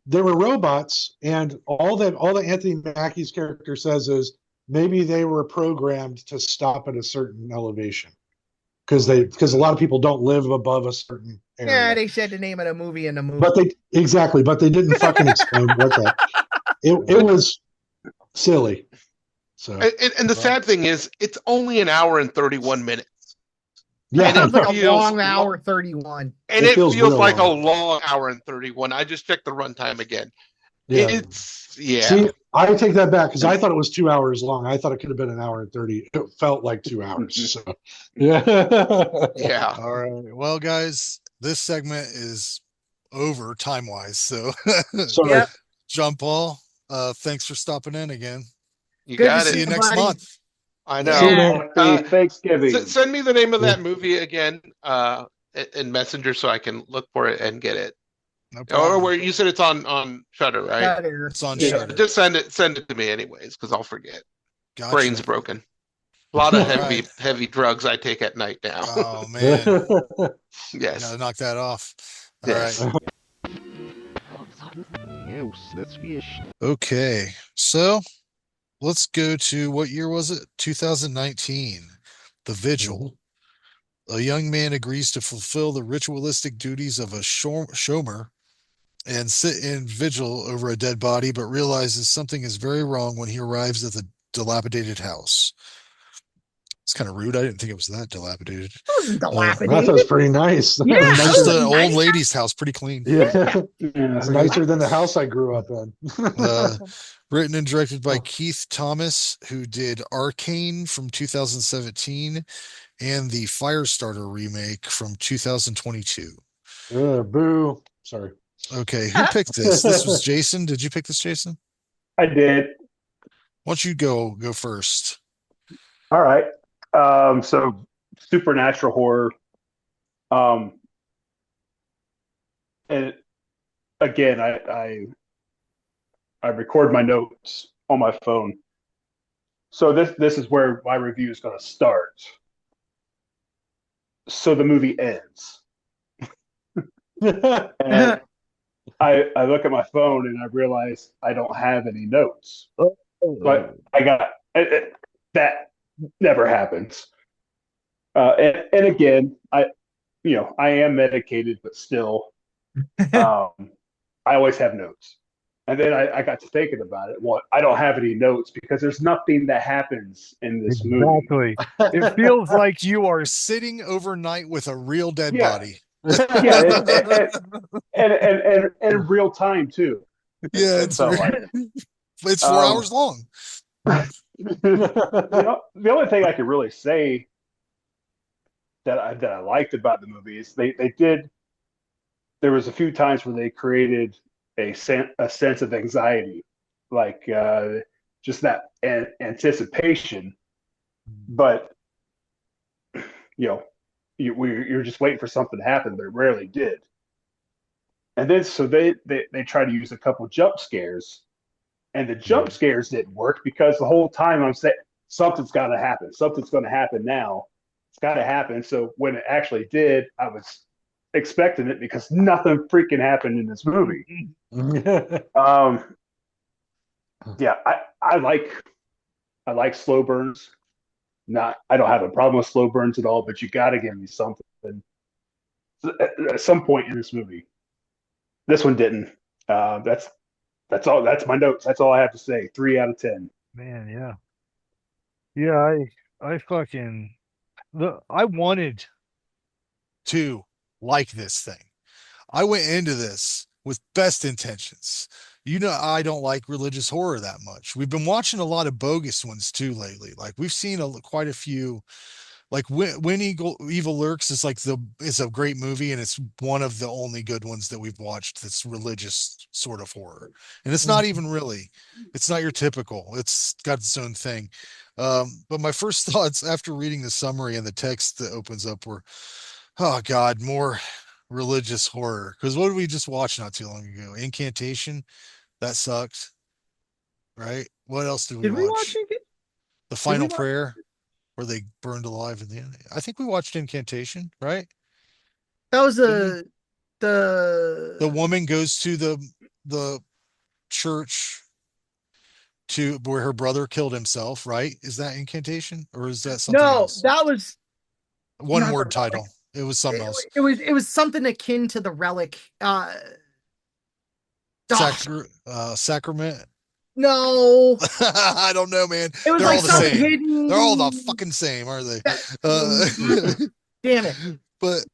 F: There were robots, and all that Anthony Mackie's character says is maybe they were programmed to stop at a certain elevation because a lot of people don't live above a certain area.
H: Yeah, they said the name of the movie in the movie.
F: But they didn't fucking explain what that. It was silly. So
J: and the sad thing is, it's only an hour and 31 minutes.
F: Yeah,
H: it feels like a long hour 31.
J: And it feels like a long hour and 31. I just checked the runtime again.
F: Yeah. See, I take that back because I thought it was 2 hours long. I thought it could have been an hour and 30. It felt like 2 hours. So, yeah.
J: Yeah.
E: All right. Well, guys, this segment is over time-wise. So,
F: sorry,
E: John Paul. Thanks for stopping in again.
J: You got it.
E: See you next month.
J: I know.
G: Happy Thanksgiving.
J: Send me the name of that movie again in Messenger so I can look for it and get it.
E: No problem.
J: Or where you said it's on Shudder, right?
H: Shudder.
E: It's on Shudder.
J: Just send it to me anyways, because I'll forget.
E: Gotcha.
J: Brain's broken. A lot of heavy drugs I take at night now.
E: Oh man.
J: Yes.
E: Gotta knock that off. All
J: yes.
E: right. Okay. So let's go to what year was it? 2019. The Vigil. A young man agrees to fulfill the ritualistic duties of a shomer and sit in vigil over a dead body, but realizes something is very wrong when he arrives at the dilapidated house. It's kind of rude. I didn't think it was that dilapidated.
H: It wasn't
F: That
H: dilapidated.
F: sounds pretty nice.
H: Yeah,
E: It was
H: it
E: just
H: was
E: an
H: a
E: old
H: nice
E: lady's house, pretty clean.
F: Yeah.
G: Yeah.
F: It's nicer than the house I grew up in.
E: Written and directed by Keith Thomas, who did Arcane from 2017 and the Firestarter remake from 2022.
F: Boo. Sorry.
E: Okay, who picked this? This was Jason. Did you pick this, Jason?
G: I did.
E: Why don't you go first?
G: All right. So supernatural horror. And again, I record my notes on my phone. So this is where my review is going to start. So the movie ends. And I look at my phone and I realize I don't have any notes. But I got that never happens. And again, I am medicated, but still, I always have notes. And then I got to thinking about it. Well, I don't have any notes because there's nothing that happens in this movie.
E: It feels like you are sitting overnight with a real dead body.
G: Yeah, and in real time too.
E: Yeah,
G: it's 4
E: hours long.
G: The only thing I could really say that I liked about the movie is they did. There was a few times where they created a sense of anxiety, like just that anticipation. But you're just waiting for something to happen, but it rarely did. And then so they try to use a couple jump scares, and the jump scares didn't work because the whole time I'm saying something's got to happen. Something's going to happen now. It's got to happen. So when it actually did, I was expecting it because nothing freaking happened in this movie. Yeah, I like slow burns. I don't have a problem with slow burns at all, but you got to give me something at some point in this movie. This one didn't. That's all. That's my notes. That's all I have to say. 3 out of 10.
E: Man, yeah. Yeah, I wanted to like this thing. I went into this with best intentions. I don't like religious horror that much. We've been watching a lot of bogus ones too lately. Like we've seen quite a few. Like when Evil Lurks is it's a great movie and it's one of the only good ones that we've watched that's religious sort of horror. And it's not even really, it's not your typical. It's got its own thing. But my first thoughts after reading the summary and the text that opens up were, oh God, more religious horror. Because what did we just watch not too long ago? Incantation. That sucked. Right? What else did we watch? The Final Prayer, where they burned alive in the end. I think we watched Incantation, right?
H: That was
E: the woman goes to the church to where her brother killed himself, right? Is that Incantation or is that something else?
H: No, that was
E: one word title. It was something else.
H: It was something akin to the Relic.
E: Sacrament.
H: No,
E: I don't know, man.
H: It was
E: They're
H: like
E: all the
H: something
E: same.
H: hidden.
E: They're all the fucking same, aren't they?
H: Damn it.
E: But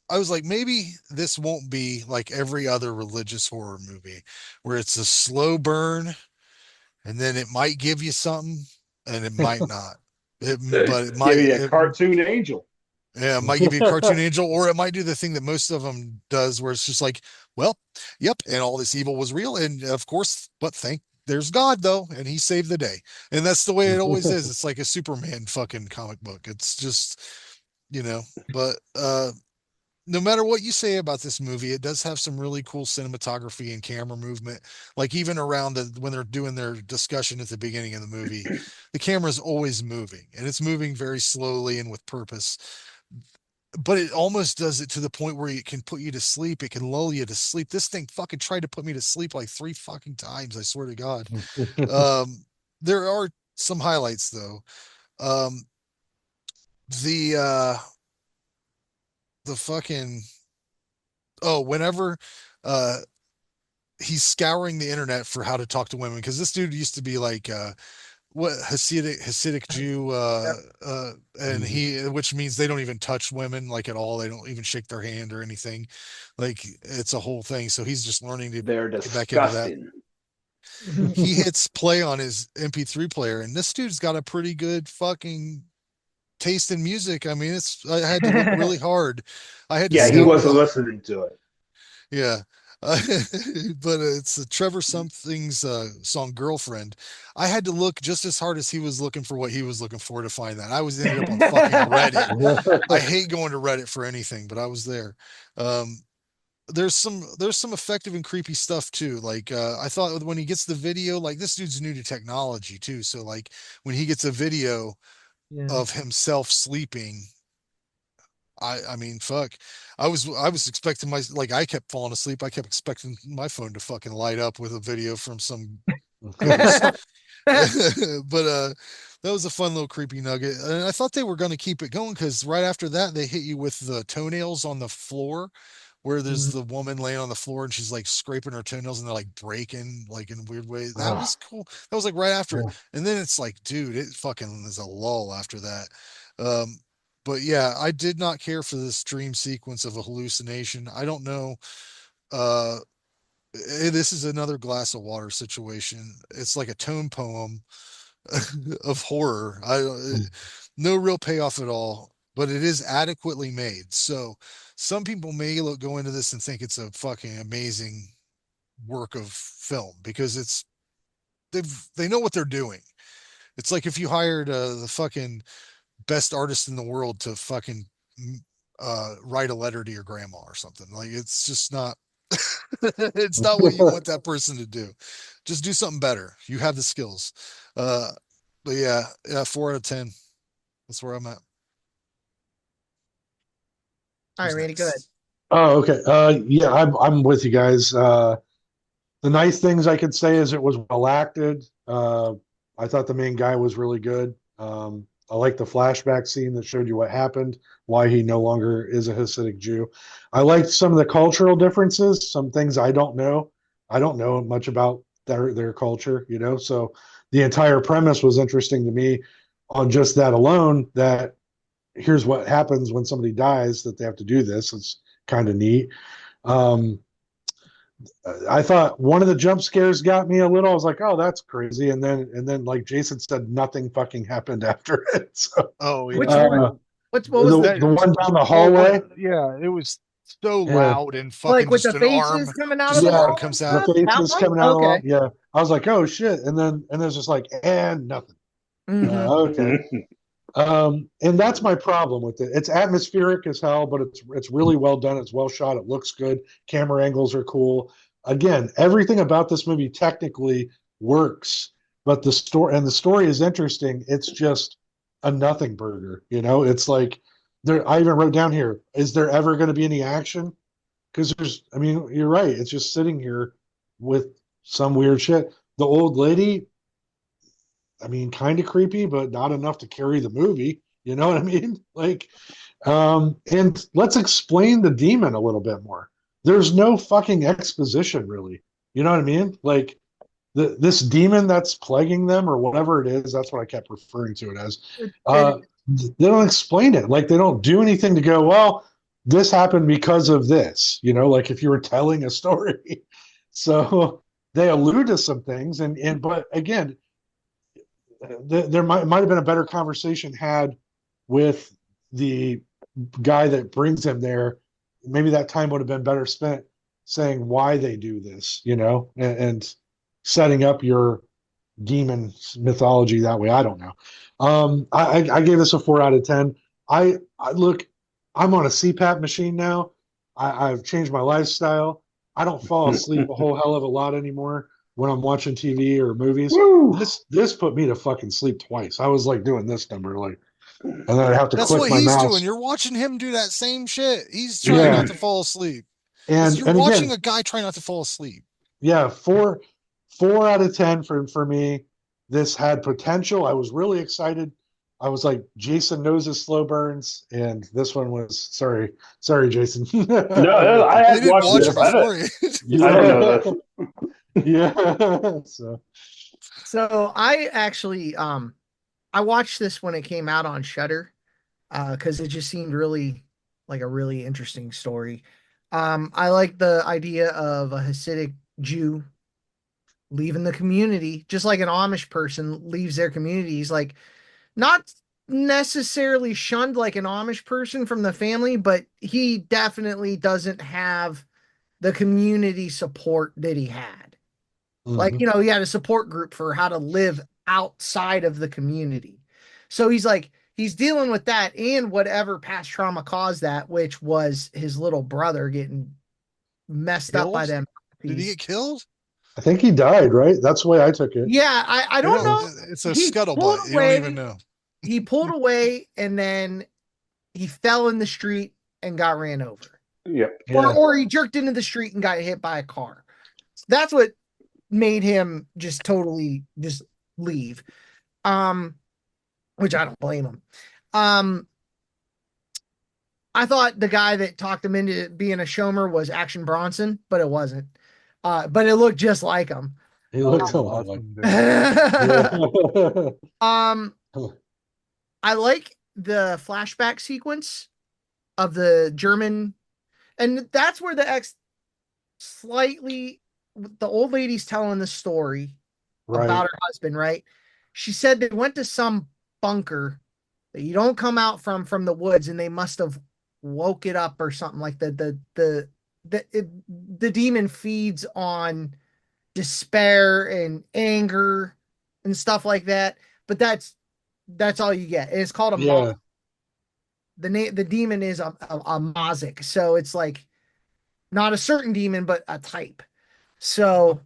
E: I was like, maybe this won't be like every other religious horror movie where it's a slow burn and then it might give you something and it might not. But it might
G: give you a cartoon angel.
E: Yeah, it might give you a cartoon angel, or it might do the thing that most of them does, where it's just like, well, yep, and all this evil was real, and of course, but there's God though, and he saved the day, and that's the way it always is. It's like a Superman fucking comic book. It's just, but no matter what you say about this movie, it does have some really cool cinematography and camera movement. Like even around when they're doing their discussion at the beginning of the movie, the camera's always moving, and it's moving very slowly and with purpose. But it almost does it to the point where it can put you to sleep. It can lull you to sleep. This thing fucking tried to put me to sleep like 3 fucking times. I swear to God. There are some highlights though. the fucking whenever uh he's scouring the internet for how to talk to women, because this dude used to be like what Hasidic Jew, and which means they don't even touch women like at all. They don't even shake their hand or anything. Like it's a whole thing. So he's just learning to
G: They're
E: get back into that.
G: disgusting.
E: He hits play on his MP3 player, and this dude's got a pretty good fucking taste in music. I mean, I had to look really hard. I had to
G: Yeah, he
E: scout
G: wasn't
E: really.
G: listening to it.
E: Yeah. But it's Trevor Something's song "Girlfriend." I had to look just as hard as he was looking for what he was looking for to find that. I was ended up on fucking Reddit. I hate going to Reddit for anything, but I was there. Um, there's some effective and creepy stuff too. Like I thought when he gets the video, like this dude's new to technology too. So like when he gets a video of himself sleeping, I mean, fuck. I was expecting I kept falling asleep. I kept expecting my phone to fucking light up with a video from some ghost. But that was a fun little creepy nugget. And I thought they were going to keep it going because right after that they hit you with the toenails on the floor where there's the woman laying on the floor and she's like scraping her toenails and they're like breaking like in a weird way. That was cool. That was like right after it. And then it's like, dude, it fucking is a lull after that. Um, but yeah, I did not care for this dream sequence of a hallucination. I don't know. Uh, this is another glass of water situation. It's like a tone poem of horror. No real payoff at all, but it is adequately made. So some people may go into this and think it's a fucking amazing work of film because they know what they're doing. It's like if you hired the fucking best artist in the world to fucking write a letter to your grandma or something. Like it's just not it's not what you want that person to do. Just do something better. You have the skills. But yeah, 4 out of 10. That's where I'm at.
H: All right, Randy, go ahead.
F: Oh, okay. Yeah, I'm with you guys. The nice things I could say is it was well acted. I thought the main guy was really good. I like the flashback scene that showed you what happened, why he no longer is a Hasidic Jew. I liked some of the cultural differences, some things I don't know. I don't know much about their culture, you know. So the entire premise was interesting to me on just that alone. That here's what happens when somebody dies, that they have to do this. It's kind of neat. Um, I thought one of the jump scares got me a little. I was like, "Oh, that's crazy," and then, like Jason said, nothing fucking happened after it. So,
E: oh, yeah.
H: Which one? What was
F: the
H: that?
F: one down the hallway?
E: Yeah, it was so loud and fucking
H: like with
E: just
H: the
E: an
H: faces
E: arm,
H: coming out
E: just
H: of
E: an
H: the
E: arm
H: wall
E: comes
H: and
E: out.
H: stuff?
F: The
H: That
F: faces
H: one?
F: coming out.
H: Okay.
F: Yeah, I was like, "Oh shit!" And there's just like and nothing. Okay. And that's my problem with it. It's atmospheric as hell, but it's really well done. It's well shot. It looks good. Camera angles are cool. Again, everything about this movie technically works, but the story is interesting. It's just a nothing burger. You know, it's like there. I even wrote down here: is there ever going to be any action? Because I mean, you're right. It's just sitting here with some weird shit. The old lady, I mean, kind of creepy, but not enough to carry the movie. You know what I mean? Like, and let's explain the demon a little bit more. There's no fucking exposition, really. You know what I mean? Like, this demon that's plaguing them or whatever it is, that's what I kept referring to it as. They don't explain it. Like, they don't do anything to go, well, this happened because of this, you know, like if you were telling a story. So they allude to some things, but again, there might have been a better conversation had with the guy that brings him there. Maybe that time would have been better spent saying why they do this, you know, and setting up your demon mythology that way. I don't know. I gave this a 4 out of 10. I look, I'm on a CPAP machine now. I've changed my lifestyle. I don't fall asleep a whole hell of a lot anymore when I'm watching TV or movies. This put me to fucking sleep twice. I was like doing this number, like, and then I have to
E: That's
F: click
E: what
F: my
E: he's
F: mouse.
E: doing. You're watching him do that same shit. He's trying not to fall asleep.
F: And
E: You're watching
F: again,
E: a guy try not to fall asleep.
F: yeah, 4 out of 10 for me. This had potential. I was really excited I was like, Jason knows his slow burns, and this one was sorry, Jason.
G: No, I
E: I
G: had
E: didn't
G: watched
E: watch it
G: this.
E: before you.
G: I didn't know this.
F: Yeah.
H: So I actually I watched this when it came out on Shudder, because it just seemed really like a really interesting story. I like the idea of a Hasidic Jew leaving the community, just like an Amish person leaves their community. He's like not necessarily shunned like an Amish person from the family, but he definitely doesn't have the community support that he had. Like,
F: Mhm.
H: you know, he had a support group for how to live outside of the community. So he's like, he's dealing with that and whatever past trauma caused that, which was his little brother getting messed up by
E: Killed?
H: them.
E: Did he get killed?
F: I think he died, right? That's the way I took it.
H: Yeah, I
E: You
H: don't
E: know,
H: know.
E: it's a
H: He pulled
E: scuttlebutt. You don't even
H: away.
E: know.
H: He pulled away and then he fell in the street and got ran over.
G: Yep.
H: Or he jerked into the street and got hit by a car. That's what made him just totally just leave. Which I don't blame him. I thought the guy that talked him into being a Shomer was Action Bronson, but it wasn't. But it looked just like him.
F: He looks a lot like.
H: I like the flashback sequence of the German, and that's where the old lady's telling the story about her husband, right? She said they went to some bunker that you don't come out from the woods, and they must have woke it up or something like the demon feeds on despair and anger and stuff like that. But that's all you get. It's called a
F: Yeah.
H: the demon is a Mazik, so it's like not a certain demon, but a type. So,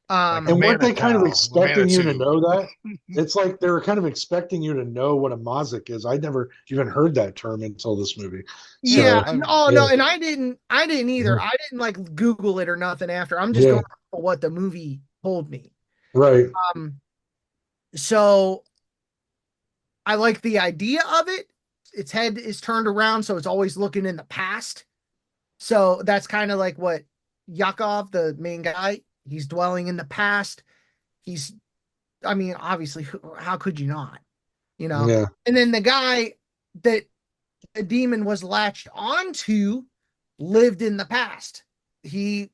F: And weren't they kind of expecting you to
E: Manitou.
F: know that? It's like they were kind of expecting you to know what a Mazik is. I'd never even heard that term until this movie.
H: yeah,
F: So,
H: no, and I didn't either. I didn't like Google it or nothing after. I'm just
F: Yeah.
H: going for what the movie told me.
F: Right.
H: So I like the idea of it. Its head is turned around, so it's always looking in the past. So that's kind of like what Yakov, the main guy, he's dwelling in the past. I mean, obviously, how could you not? You know?
F: Yeah.
H: And then the guy that the demon was latched onto lived in the past. He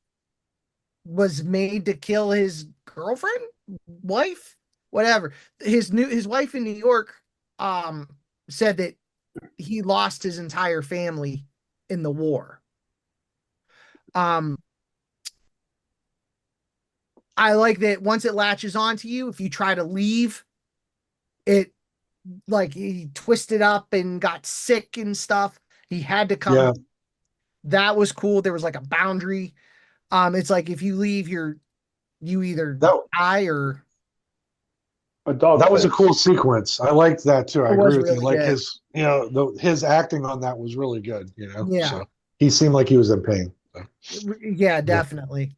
H: was made to kill his girlfriend, wife, whatever. His wife in New York said that he lost his entire family in the war. I like that once it latches onto you, if you try to leave, it like he twisted up and got sick and stuff. He had to come.
F: Yeah.
H: That was cool. There was like a boundary. It's like if you leave, you either die or
G: a dog.
F: That was a cool sequence. I liked that too. I
H: It was
F: agree with you.
H: really
F: Like
H: good.
F: his, his acting on that was really good.
H: Yeah.
F: So he seemed like he was in pain.
H: Yeah, definitely.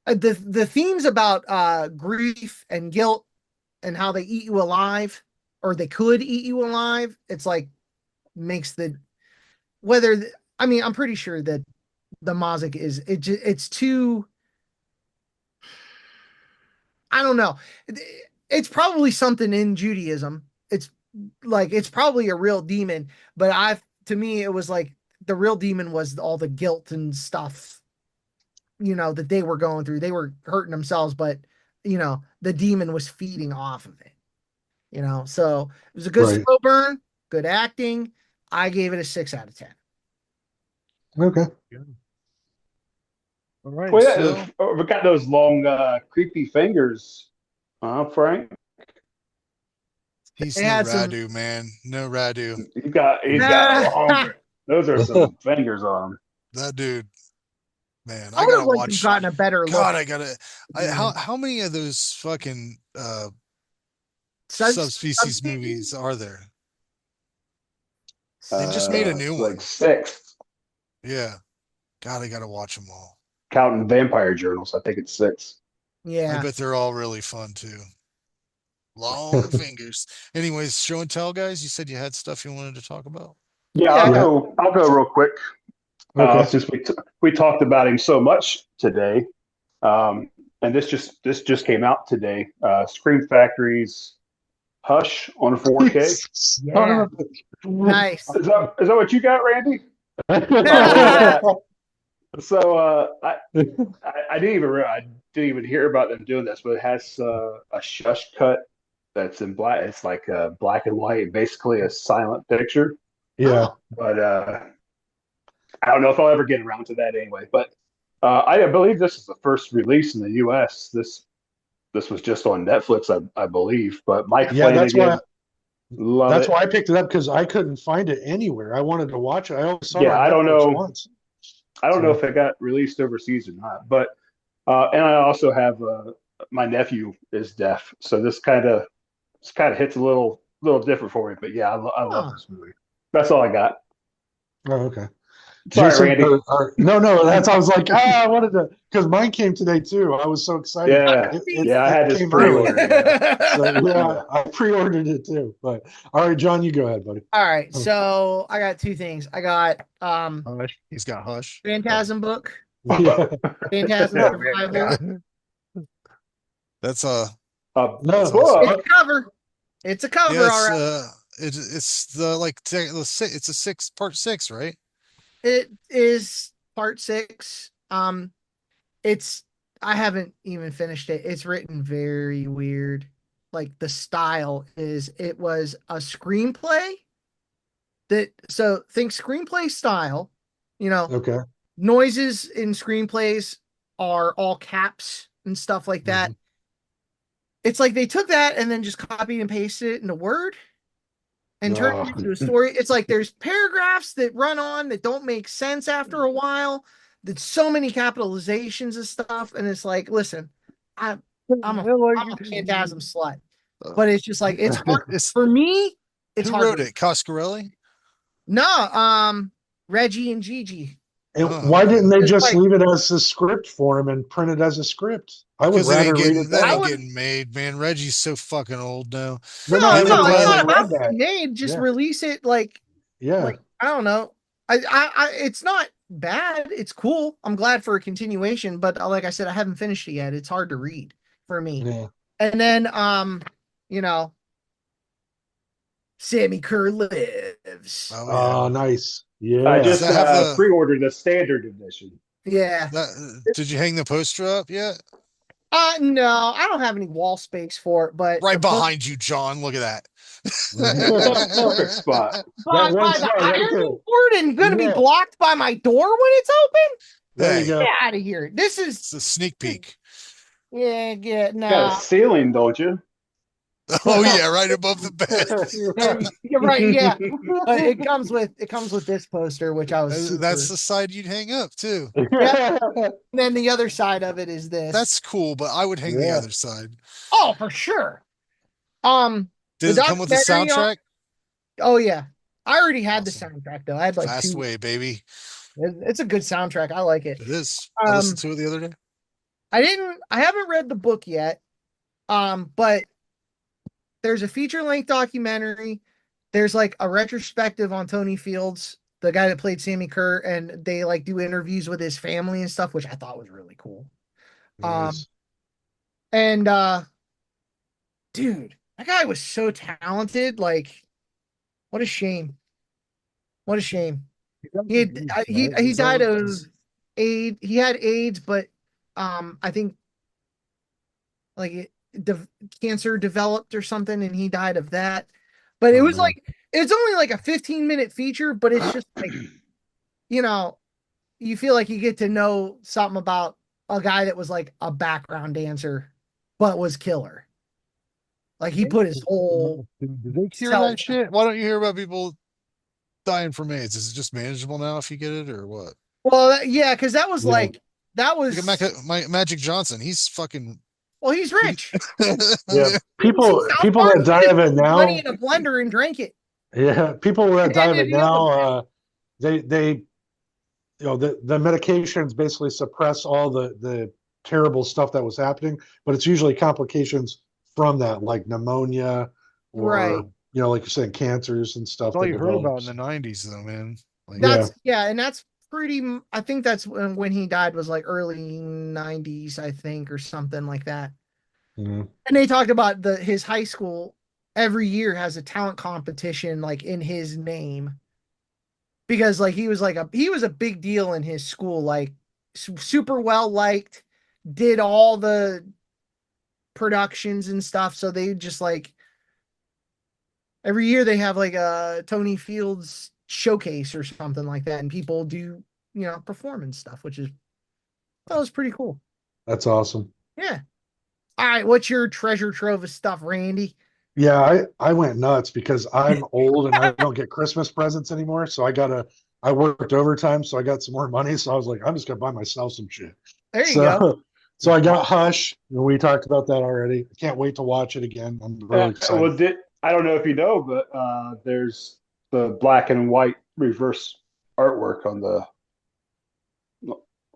H: The themes about grief and guilt and how they eat you alive, or they could eat you alive, it's like makes I'm pretty sure that the Mazik it's too, I don't know. It's probably something in Judaism. It's probably a real demon, but to me it was like the real demon was all the guilt and stuff, that they were going through. They were hurting themselves, but the demon was feeding off of it. So it was a good slow burn, good acting. I gave it a 6 out of 10.
F: Okay.
E: All right.
G: Well, we got those long, creepy fingers, Frank.
E: He's
H: They
E: no
H: had some-
E: Radu, man. No Radu.
G: He's got longer. Those are some fingers on him.
E: That dude, man.
H: I
E: I
H: would
E: gotta
H: have liked to
E: watch.
H: have gotten a better
E: God,
H: look.
E: how many of those fucking
H: Subspecies
E: subspecies movies are there? They just made a new one.
G: Like 6.
E: Yeah. God, I gotta watch them all.
G: Counting vampire journals, I think it's 6.
H: Yeah.
E: I bet they're all really fun too. Long fingers. Anyways, show and tell, guys. You said you had stuff you wanted to talk about.
G: Yeah, I'll go real quick.
F: Okay.
G: Since we talked about him so much today, and this just came out today. Scream Factory's Hush on 4K.
H: Yeah. Nice.
G: Is that what you got, Randy? Oh, look at that. So I didn't even hear about them doing this, but it has a shush cut that's in black. It's like black and white, basically a silent picture.
F: Yeah.
G: But I don't know if I'll ever get around to that anyway. But I believe this is the first release in the U.S. This was just on Netflix, I believe. But Mike Flanagan,
F: that's why I picked it up, because I couldn't find it anywhere. I wanted to watch it. I only saw it on
G: I don't
F: Netflix
G: know.
F: once.
G: I don't know if it got released overseas or not. But and I also have my nephew is deaf, so this kind of hits a little different for me. But yeah, I love this movie. That's all I got.
F: Oh, okay.
G: Sorry,
F: Jason,
G: Randy.
F: no, that's, I was like, I wanted to, because mine came today too. I was so excited.
G: Yeah, I had this pre-ordered.
F: So I pre-ordered it too. But all right, John, you go ahead, buddy.
H: All right, so I got two things. I got
E: Hush. He's got Hush.
H: Phantasm book.
F: Yeah.
H: Phantasm Survival.
E: That's
G: no,
H: It's a cover. It's a cover,
E: yes,
H: all right.
E: it's it's a part 6, right?
H: It is part 6. It's I haven't even finished it. It's written very weird. Like the style it was a screenplay so think screenplay style,
F: Okay.
H: noises in screenplays are all caps and stuff like that. It's like they took that and then just copied and pasted it into Word and turned it into a story. It's like there's paragraphs that run on that don't make sense after a while. There's so many capitalizations and stuff, and it's like, listen, I'm a Phantasm slut, but it's just like it's hard for me. It's
E: Who
H: hard.
E: wrote it? Coscarelli?
H: No, Reggie and Gigi.
F: And why didn't they just leave it as a script for him and print it as a script? I would rather read it
E: that ain't getting made, man. Reggie's so fucking old now.
H: No, it's not about getting made. Just release it like I don't know. I it's not bad. It's cool. I'm glad for a continuation, but like I said, I haven't finished it yet. It's hard to read for me.
F: Yeah.
H: And then Sammy Kerr lives.
F: Oh, nice. Yeah.
G: I just pre-ordered the standard edition.
H: Yeah.
E: Did you hang the poster up yet?
H: No, I don't have any wall space for it, but
E: right behind you, John. Look at that.
G: Perfect spot.
H: By the iron board and going to be blocked by my door when it's open?
F: There you go.
H: Get out of here. This is
E: it's a sneak peek.
H: Yeah, no.
G: Got a ceiling, don't you?
E: Oh yeah, right above the bed.
H: You're right, yeah. But it comes with this poster, which I was
E: that's the side you'd hang up too.
H: Yeah. And then the other side of it is this.
E: That's cool, but I would hang the other side.
H: Oh, for sure.
E: Does it come with the soundtrack?
H: Oh yeah. I already had the soundtrack though. I had like
E: Fast Way, baby.
H: It's a good soundtrack. I like it.
E: It is. I listened to it the other day.
H: I haven't read the book yet. But there's a feature-length documentary. There's like a retrospective on Tony Fields, the guy that played Sammy Kerr, and they like do interviews with his family and stuff, which I thought was really cool.
F: Nice.
H: And dude, that guy was so talented. Like, what a shame. What a shame. He died of AIDS. He had AIDS, but I think like cancer developed or something, and he died of that. But it was like it's only like a 15-minute feature, but it's just like you feel like you get to know something about a guy that was like a background dancer, but was killer. Like he put his whole.
E: Did they hear that shit? Why don't you hear about people dying from AIDS? Is it just manageable now if you get it, or what?
H: Well, yeah, because that was like
E: Magic Johnson. He's fucking.
H: Well, he's rich.
F: Yeah, people that die of it now.
H: Money in a blender and drink it.
F: Yeah, people that die of it now. They the medications basically suppress all the terrible stuff that was happening, but it's usually complications from that, like pneumonia or
H: Right.
F: like you're saying, cancers and stuff.
E: That's all
F: that
E: you heard about
F: develops.
E: in the 90s, though, man. Like,
H: And that's I think that's when he died was like early 90s, I think, or something like that.
F: Mhm.
H: And they talked about his high school every year has a talent competition like in his name, because like he was a big deal in his school, like super well liked, did all the productions and stuff. So they just like every year they have like a Tony Fields showcase or something like that, and people do perform and stuff, that was pretty cool.
F: That's awesome.
H: Yeah. All right, what's your treasure trove of stuff, Randy?
F: Yeah, I went nuts because I'm old and I don't get Christmas presents anymore. So I worked overtime, so I got some more money. So I was like, I'm just gonna buy myself some shit.
H: There you go.
F: So I got Hush, and we talked about that already. I can't wait to watch it again. I'm really excited.
G: Well, I don't know if you know, but there's the black and white reverse artwork on the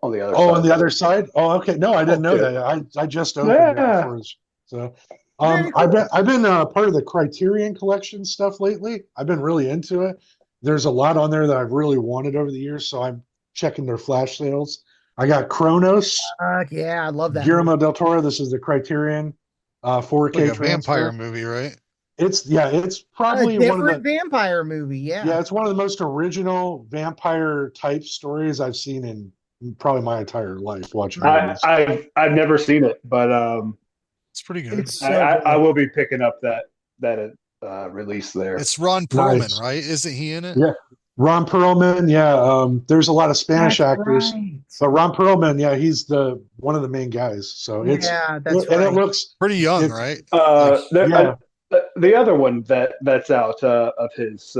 G: other side.
F: Oh, on the other side? Oh, okay. No, I didn't know that. I just opened it before. So I've been part of the Criterion Collection stuff lately. I've been really into it. There's a lot on there that I've really wanted over the years, so I'm checking their flash sales. I got Kronos.
H: Yeah, I love that.
F: Guillermo del Toro. This is the Criterion 4K
E: like a vampire movie, right?
F: It's probably
H: a different
F: one of the
H: vampire movie.
F: Yeah, it's one of the most original vampire type stories I've seen in probably my entire life watching movies.
G: I've never seen it, but
E: it's pretty good.
H: It's so
G: I will be picking up that release there.
E: It's Ron Perlman, right? Isn't he in it?
F: Yeah, Ron Perlman. Yeah, there's a lot of Spanish actors, but Ron Perlman, yeah, he's one of the main guys. So and it looks
E: pretty young, right?
G: The other one that's out of his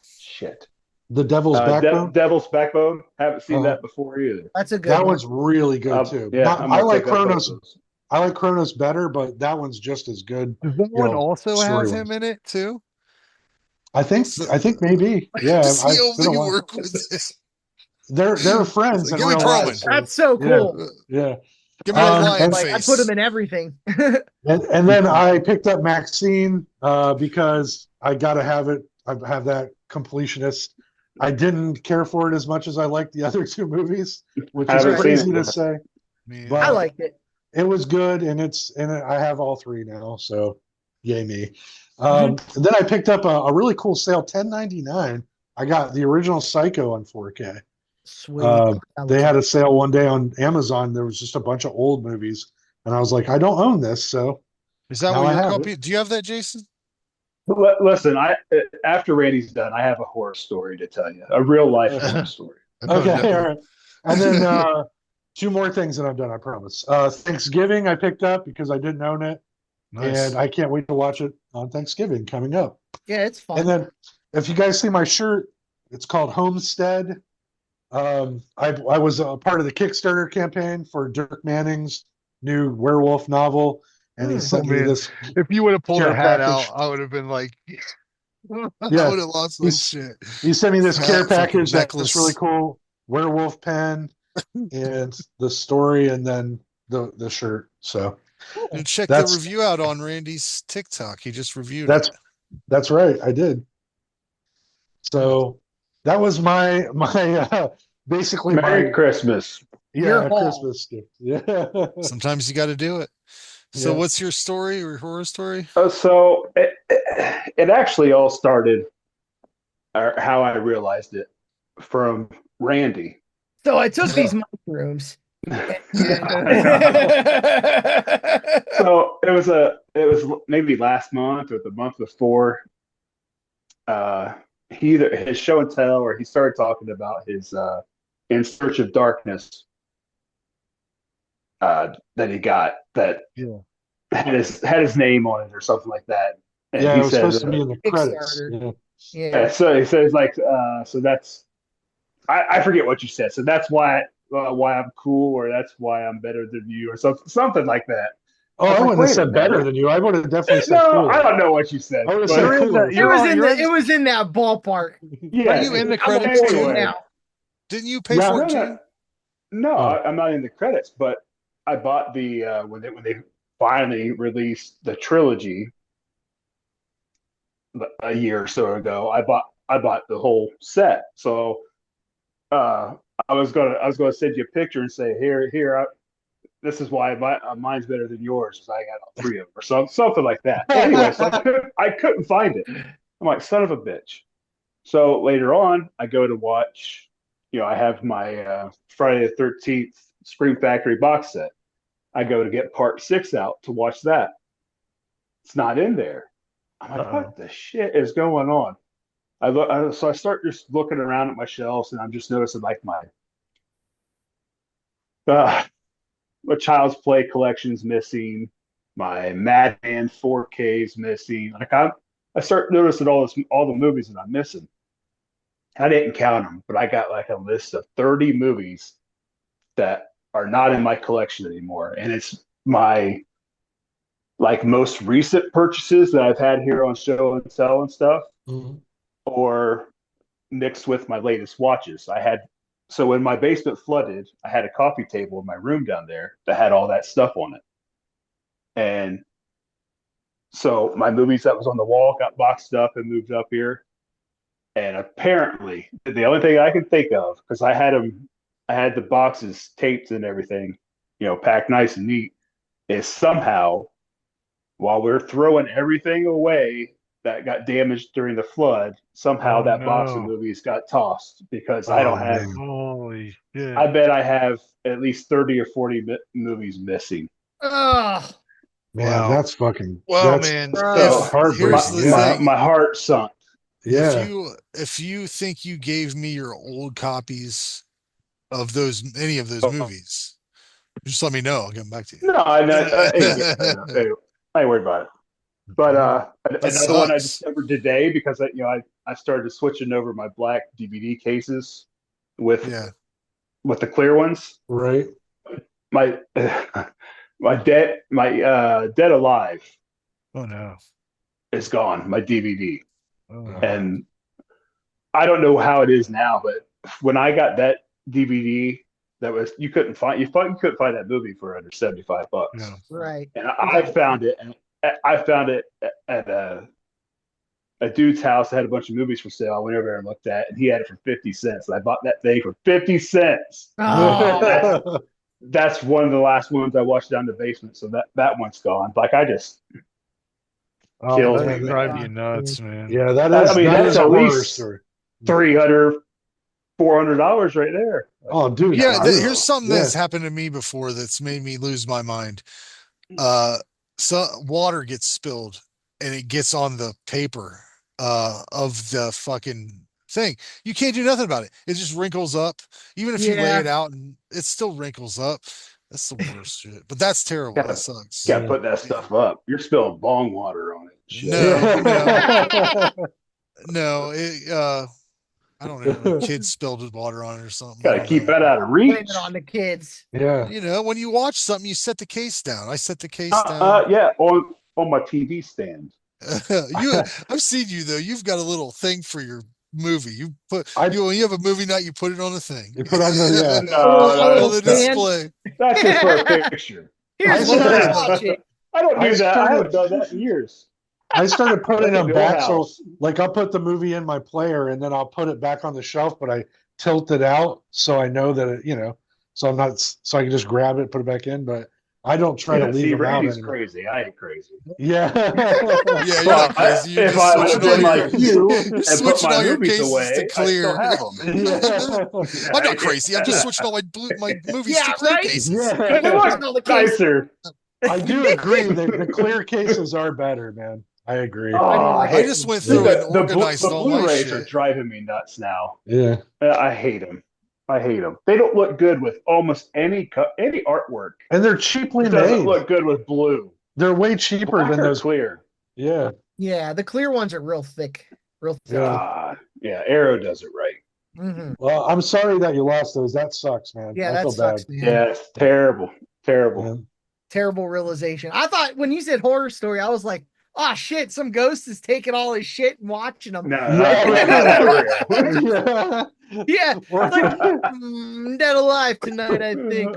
G: shit.
F: The Devil's Backbone.
G: Devil's Backbone. Haven't seen that before either.
H: That's a good.
F: That one's really good too.
G: Yeah,
F: I like Kronos. I like Kronos better, but that one's just as good.
E: Does that one also have him in it too?
F: I think maybe. Yeah,
E: work with this.
F: They're friends.
E: Give me Perlman.
H: That's so cool.
F: Yeah.
E: Give me a lion face.
H: I put him in everything.
F: and then I picked up Maxine because I gotta have it. I have that completionist. I didn't care for it as much as I liked the other two movies, which is crazy to say. But
H: I liked it.
F: It was good, and I have all three now, so yay me. And then I picked up a really cool sale, $10.99. I got the original Psycho on 4K.
H: Sweet.
F: They had a sale one day on Amazon. There was just a bunch of old movies, and I was like, I don't own this, so
E: is that what your copy? Do you have that, Jason?
G: Listen, after Randy's done, I have a horror story to tell you, a real life horror story.
F: Okay, all right. And then two more things that I've done, I promise. Thanksgiving I picked up because I didn't own it, and I can't wait to watch it on Thanksgiving coming up.
H: Yeah, it's fun.
F: And then if you guys see my shirt, it's called Homestead. I was a part of the Kickstarter campaign for Dirk Manning's new werewolf novel. And he sent me this.
E: If you would have pulled the hat out, I would have been like, I would have lost my shit.
F: He sent me this care package that's really cool. Werewolf pen and the story, and then the shirt. So
E: and check the review out on Randy's TikTok. He just reviewed it.
F: That's right. I did. So that was my basically
G: Merry Christmas.
F: Yeah, Christmas gift. Yeah.
E: Sometimes you got to do it. So what's your story or horror story?
G: So it actually all started, or how I realized it, from Randy.
H: So I took these mushrooms.
G: So it was maybe last month or the month before. He either his show and tell, or he started talking about his In Search of Darkness that he got that had his name on it or something like that. And
F: it
G: he
F: was
G: said,
F: supposed to be in the credits.
G: Yeah. So he says so that's I forget what you said. So that's why I'm cool, or that's why I'm better than you, or something like that.
F: Oh, I wouldn't have said better than you. I would have definitely said cool.
G: I don't know what you said.
F: I would have said cooler.
H: It was in that ballpark.
G: Yeah.
E: Are you in the credits too? Didn't you pay $14?
G: No, I'm not in the credits, but I bought the when they finally released the trilogy a year or so ago. I bought the whole set. So uh, I was gonna send you a picture and say this is why mine's better than yours because I got all three of them or something like that. Anyway, so I couldn't find it. I'm like, son of a bitch. So later on, I go to watch. I have my Friday the 13th Scream Factory box set. I go to get part 6 out to watch that. It's not in there. I'm like, what the shit is going on? So I start just looking around at my shelves, and I'm just noticing like uh, my Child's Play collection's missing, my Madman 4K's missing. Like I start noticing all the movies that I'm missing. I didn't count them, but I got like a list of 30 movies that are not in my collection anymore, and it's my like most recent purchases that I've had here on Show and Tell and stuff, or mixed with my latest watches. So when my basement flooded, I had a coffee table in my room down there that had all that stuff on it. And so my movies that was on the wall got boxed up and moved up here. And apparently, the only thing I can think of, because I had the boxes taped and everything, packed nice and neat, is somehow while we're throwing everything away that got damaged during the flood, somehow that box of movies got tossed because I don't have.
E: Holy shit.
G: I bet I have at least 30 or 40 movies missing.
H: Oh,
F: man, that's fucking.
E: Well,
F: that's
E: man,
F: heartbreaking.
E: here's the thing.
G: My heart sunk.
F: Yeah.
E: If you think you gave me your old copies of any of those movies, just let me know. I'll get them back to you.
G: No, I ain't worried about it. But another one I discovered today because I started switching over my black DVD cases with the clear ones.
F: Right.
G: My Dead Alive.
E: Oh no.
G: Is gone. My DVD. Oh, and I don't know how it is now, but when I got that DVD, you couldn't find that movie for under $75.
E: Yeah.
H: Right.
G: And I found it, and I found it at a dude's house that had a bunch of movies for sale. I went over there and looked at it, and he had it for 50 cents. And I bought that thing for 50 cents.
H: Oh.
G: That's one of the last ones I watched down the basement. So that one's gone. Like I just kills me.
E: Drive you nuts, man.
F: Yeah, that's
G: at least $300, $400 right there.
F: Oh, dude.
E: Yeah, here's something that's happened to me before that's made me lose my mind. So water gets spilled and it gets on the paper of the fucking thing. You can't do nothing about it. It just wrinkles up. Even if you lay it out, and it still wrinkles up. That's the worst shit. But that's terrible. That sucks.
G: Gotta put that stuff up. You're spilling bong water on it. Shit.
E: No. I don't know. Kids spilled water on it or something.
G: Gotta keep that out of reach.
H: Blame it on the kids.
F: Yeah.
E: When you watch something, you set the case down. I set the case down.
G: Yeah, on my TV stand.
E: I've seen you though. You've got a little thing for your movie. You when you have a movie night, you put it on a thing.
F: You put on the
E: on the display.
G: That's just for a picture.
H: Here's what I watch it.
G: I don't do that. I haven't done that in years.
F: I started putting them back, so like I'll put the movie in my player and then I'll put it back on the shelf, but I tilt it out so I know that it, so I'm not, so I can just grab it, put it back in, but I don't try to leave them out.
G: Randy's crazy. I ain't crazy.
F: Yeah.
E: Yeah, you're not crazy. You're
G: if I was
E: switching
G: like you
E: you're
G: and
E: switching
G: put my
E: all your
G: movies
E: cases
G: away,
E: to clear.
G: I still have them.
E: I'm not crazy. I'm just switching all my movies to clear cases.
F: Yeah.
G: Nicer.
F: I do agree that the clear cases are better, man. I agree.
E: I just went through and organized all my
G: Blu-rays
E: shit.
G: are driving me nuts now.
F: Yeah.
G: I hate them. They don't look good with almost any artwork.
F: And they're cheaply
G: It doesn't
F: made.
G: look good with blue.
F: They're way cheaper
G: Black
F: than
G: or
F: those.
G: clear.
F: Yeah.
H: Yeah, the clear ones are real thick.
G: Yeah, Arrow does it right.
H: Mm-hmm.
F: Well, I'm sorry that you lost those. That sucks, man.
H: Yeah,
F: I
H: that
F: feel
H: sucks,
F: bad.
H: man.
G: Yeah, it's terrible.
F: Yeah.
H: Terrible realization. I thought when you said horror story, I was like, oh shit, some ghost is taking all his shit and watching them.
G: No, not that real.
H: Yeah, like Dead Alive tonight, I think.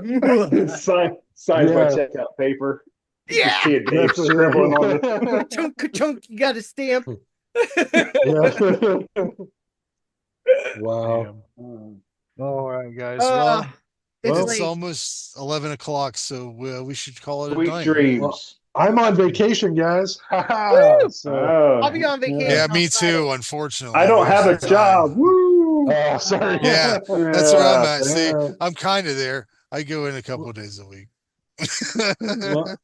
G: Signs my
F: Yeah.
G: checkout paper.
H: Yeah.
G: Just see a Dave scribbling on it.
H: Chunk, chunk, you got a stamp.
F: Yeah. Wow.
E: All right, guys.
H: Uh,
E: Well,
H: it's
E: it's
H: late.
E: almost 11 o'clock, so we should call it a
G: Sweet
E: night.
G: dreams.
F: Well, I'm on vacation, guys.
H: Woo!
F: So,
H: I'll be on vacation.
E: Yeah,
H: on
E: me
H: Friday.
E: too. Unfortunately,
G: I don't
E: most
G: have
E: of
G: a
E: the
G: job.
E: time.
G: Woo!
F: oh, sorry.
E: Yeah, that's where I'm at. See,
F: Yeah.
E: I'm kind of there. I go in a couple of days a week.
F: Well,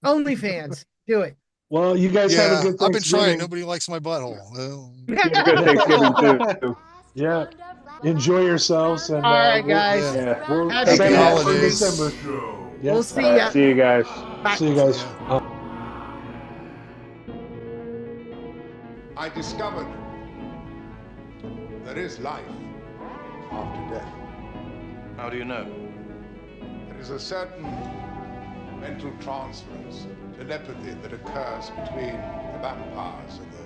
H: OnlyFans. Do it.
F: well, you guys have a
E: Yeah,
F: good
E: I've been trying.
F: Thanksgiving.
E: Nobody likes my butthole. Well,
G: You have a good Thanksgiving too.
F: Yeah. Enjoy yourselves, and
H: All right, guys.
G: Yeah.
F: we'll
H: Happy
F: set it up for
E: holidays.
F: December. Yeah.
H: We'll see ya.
G: See you guys.
H: Bye.
F: See you guys.
D: I discovered there is life after death.
V: How do you know?
D: There is a certain mental transference, telepathy that occurs between the vampires and the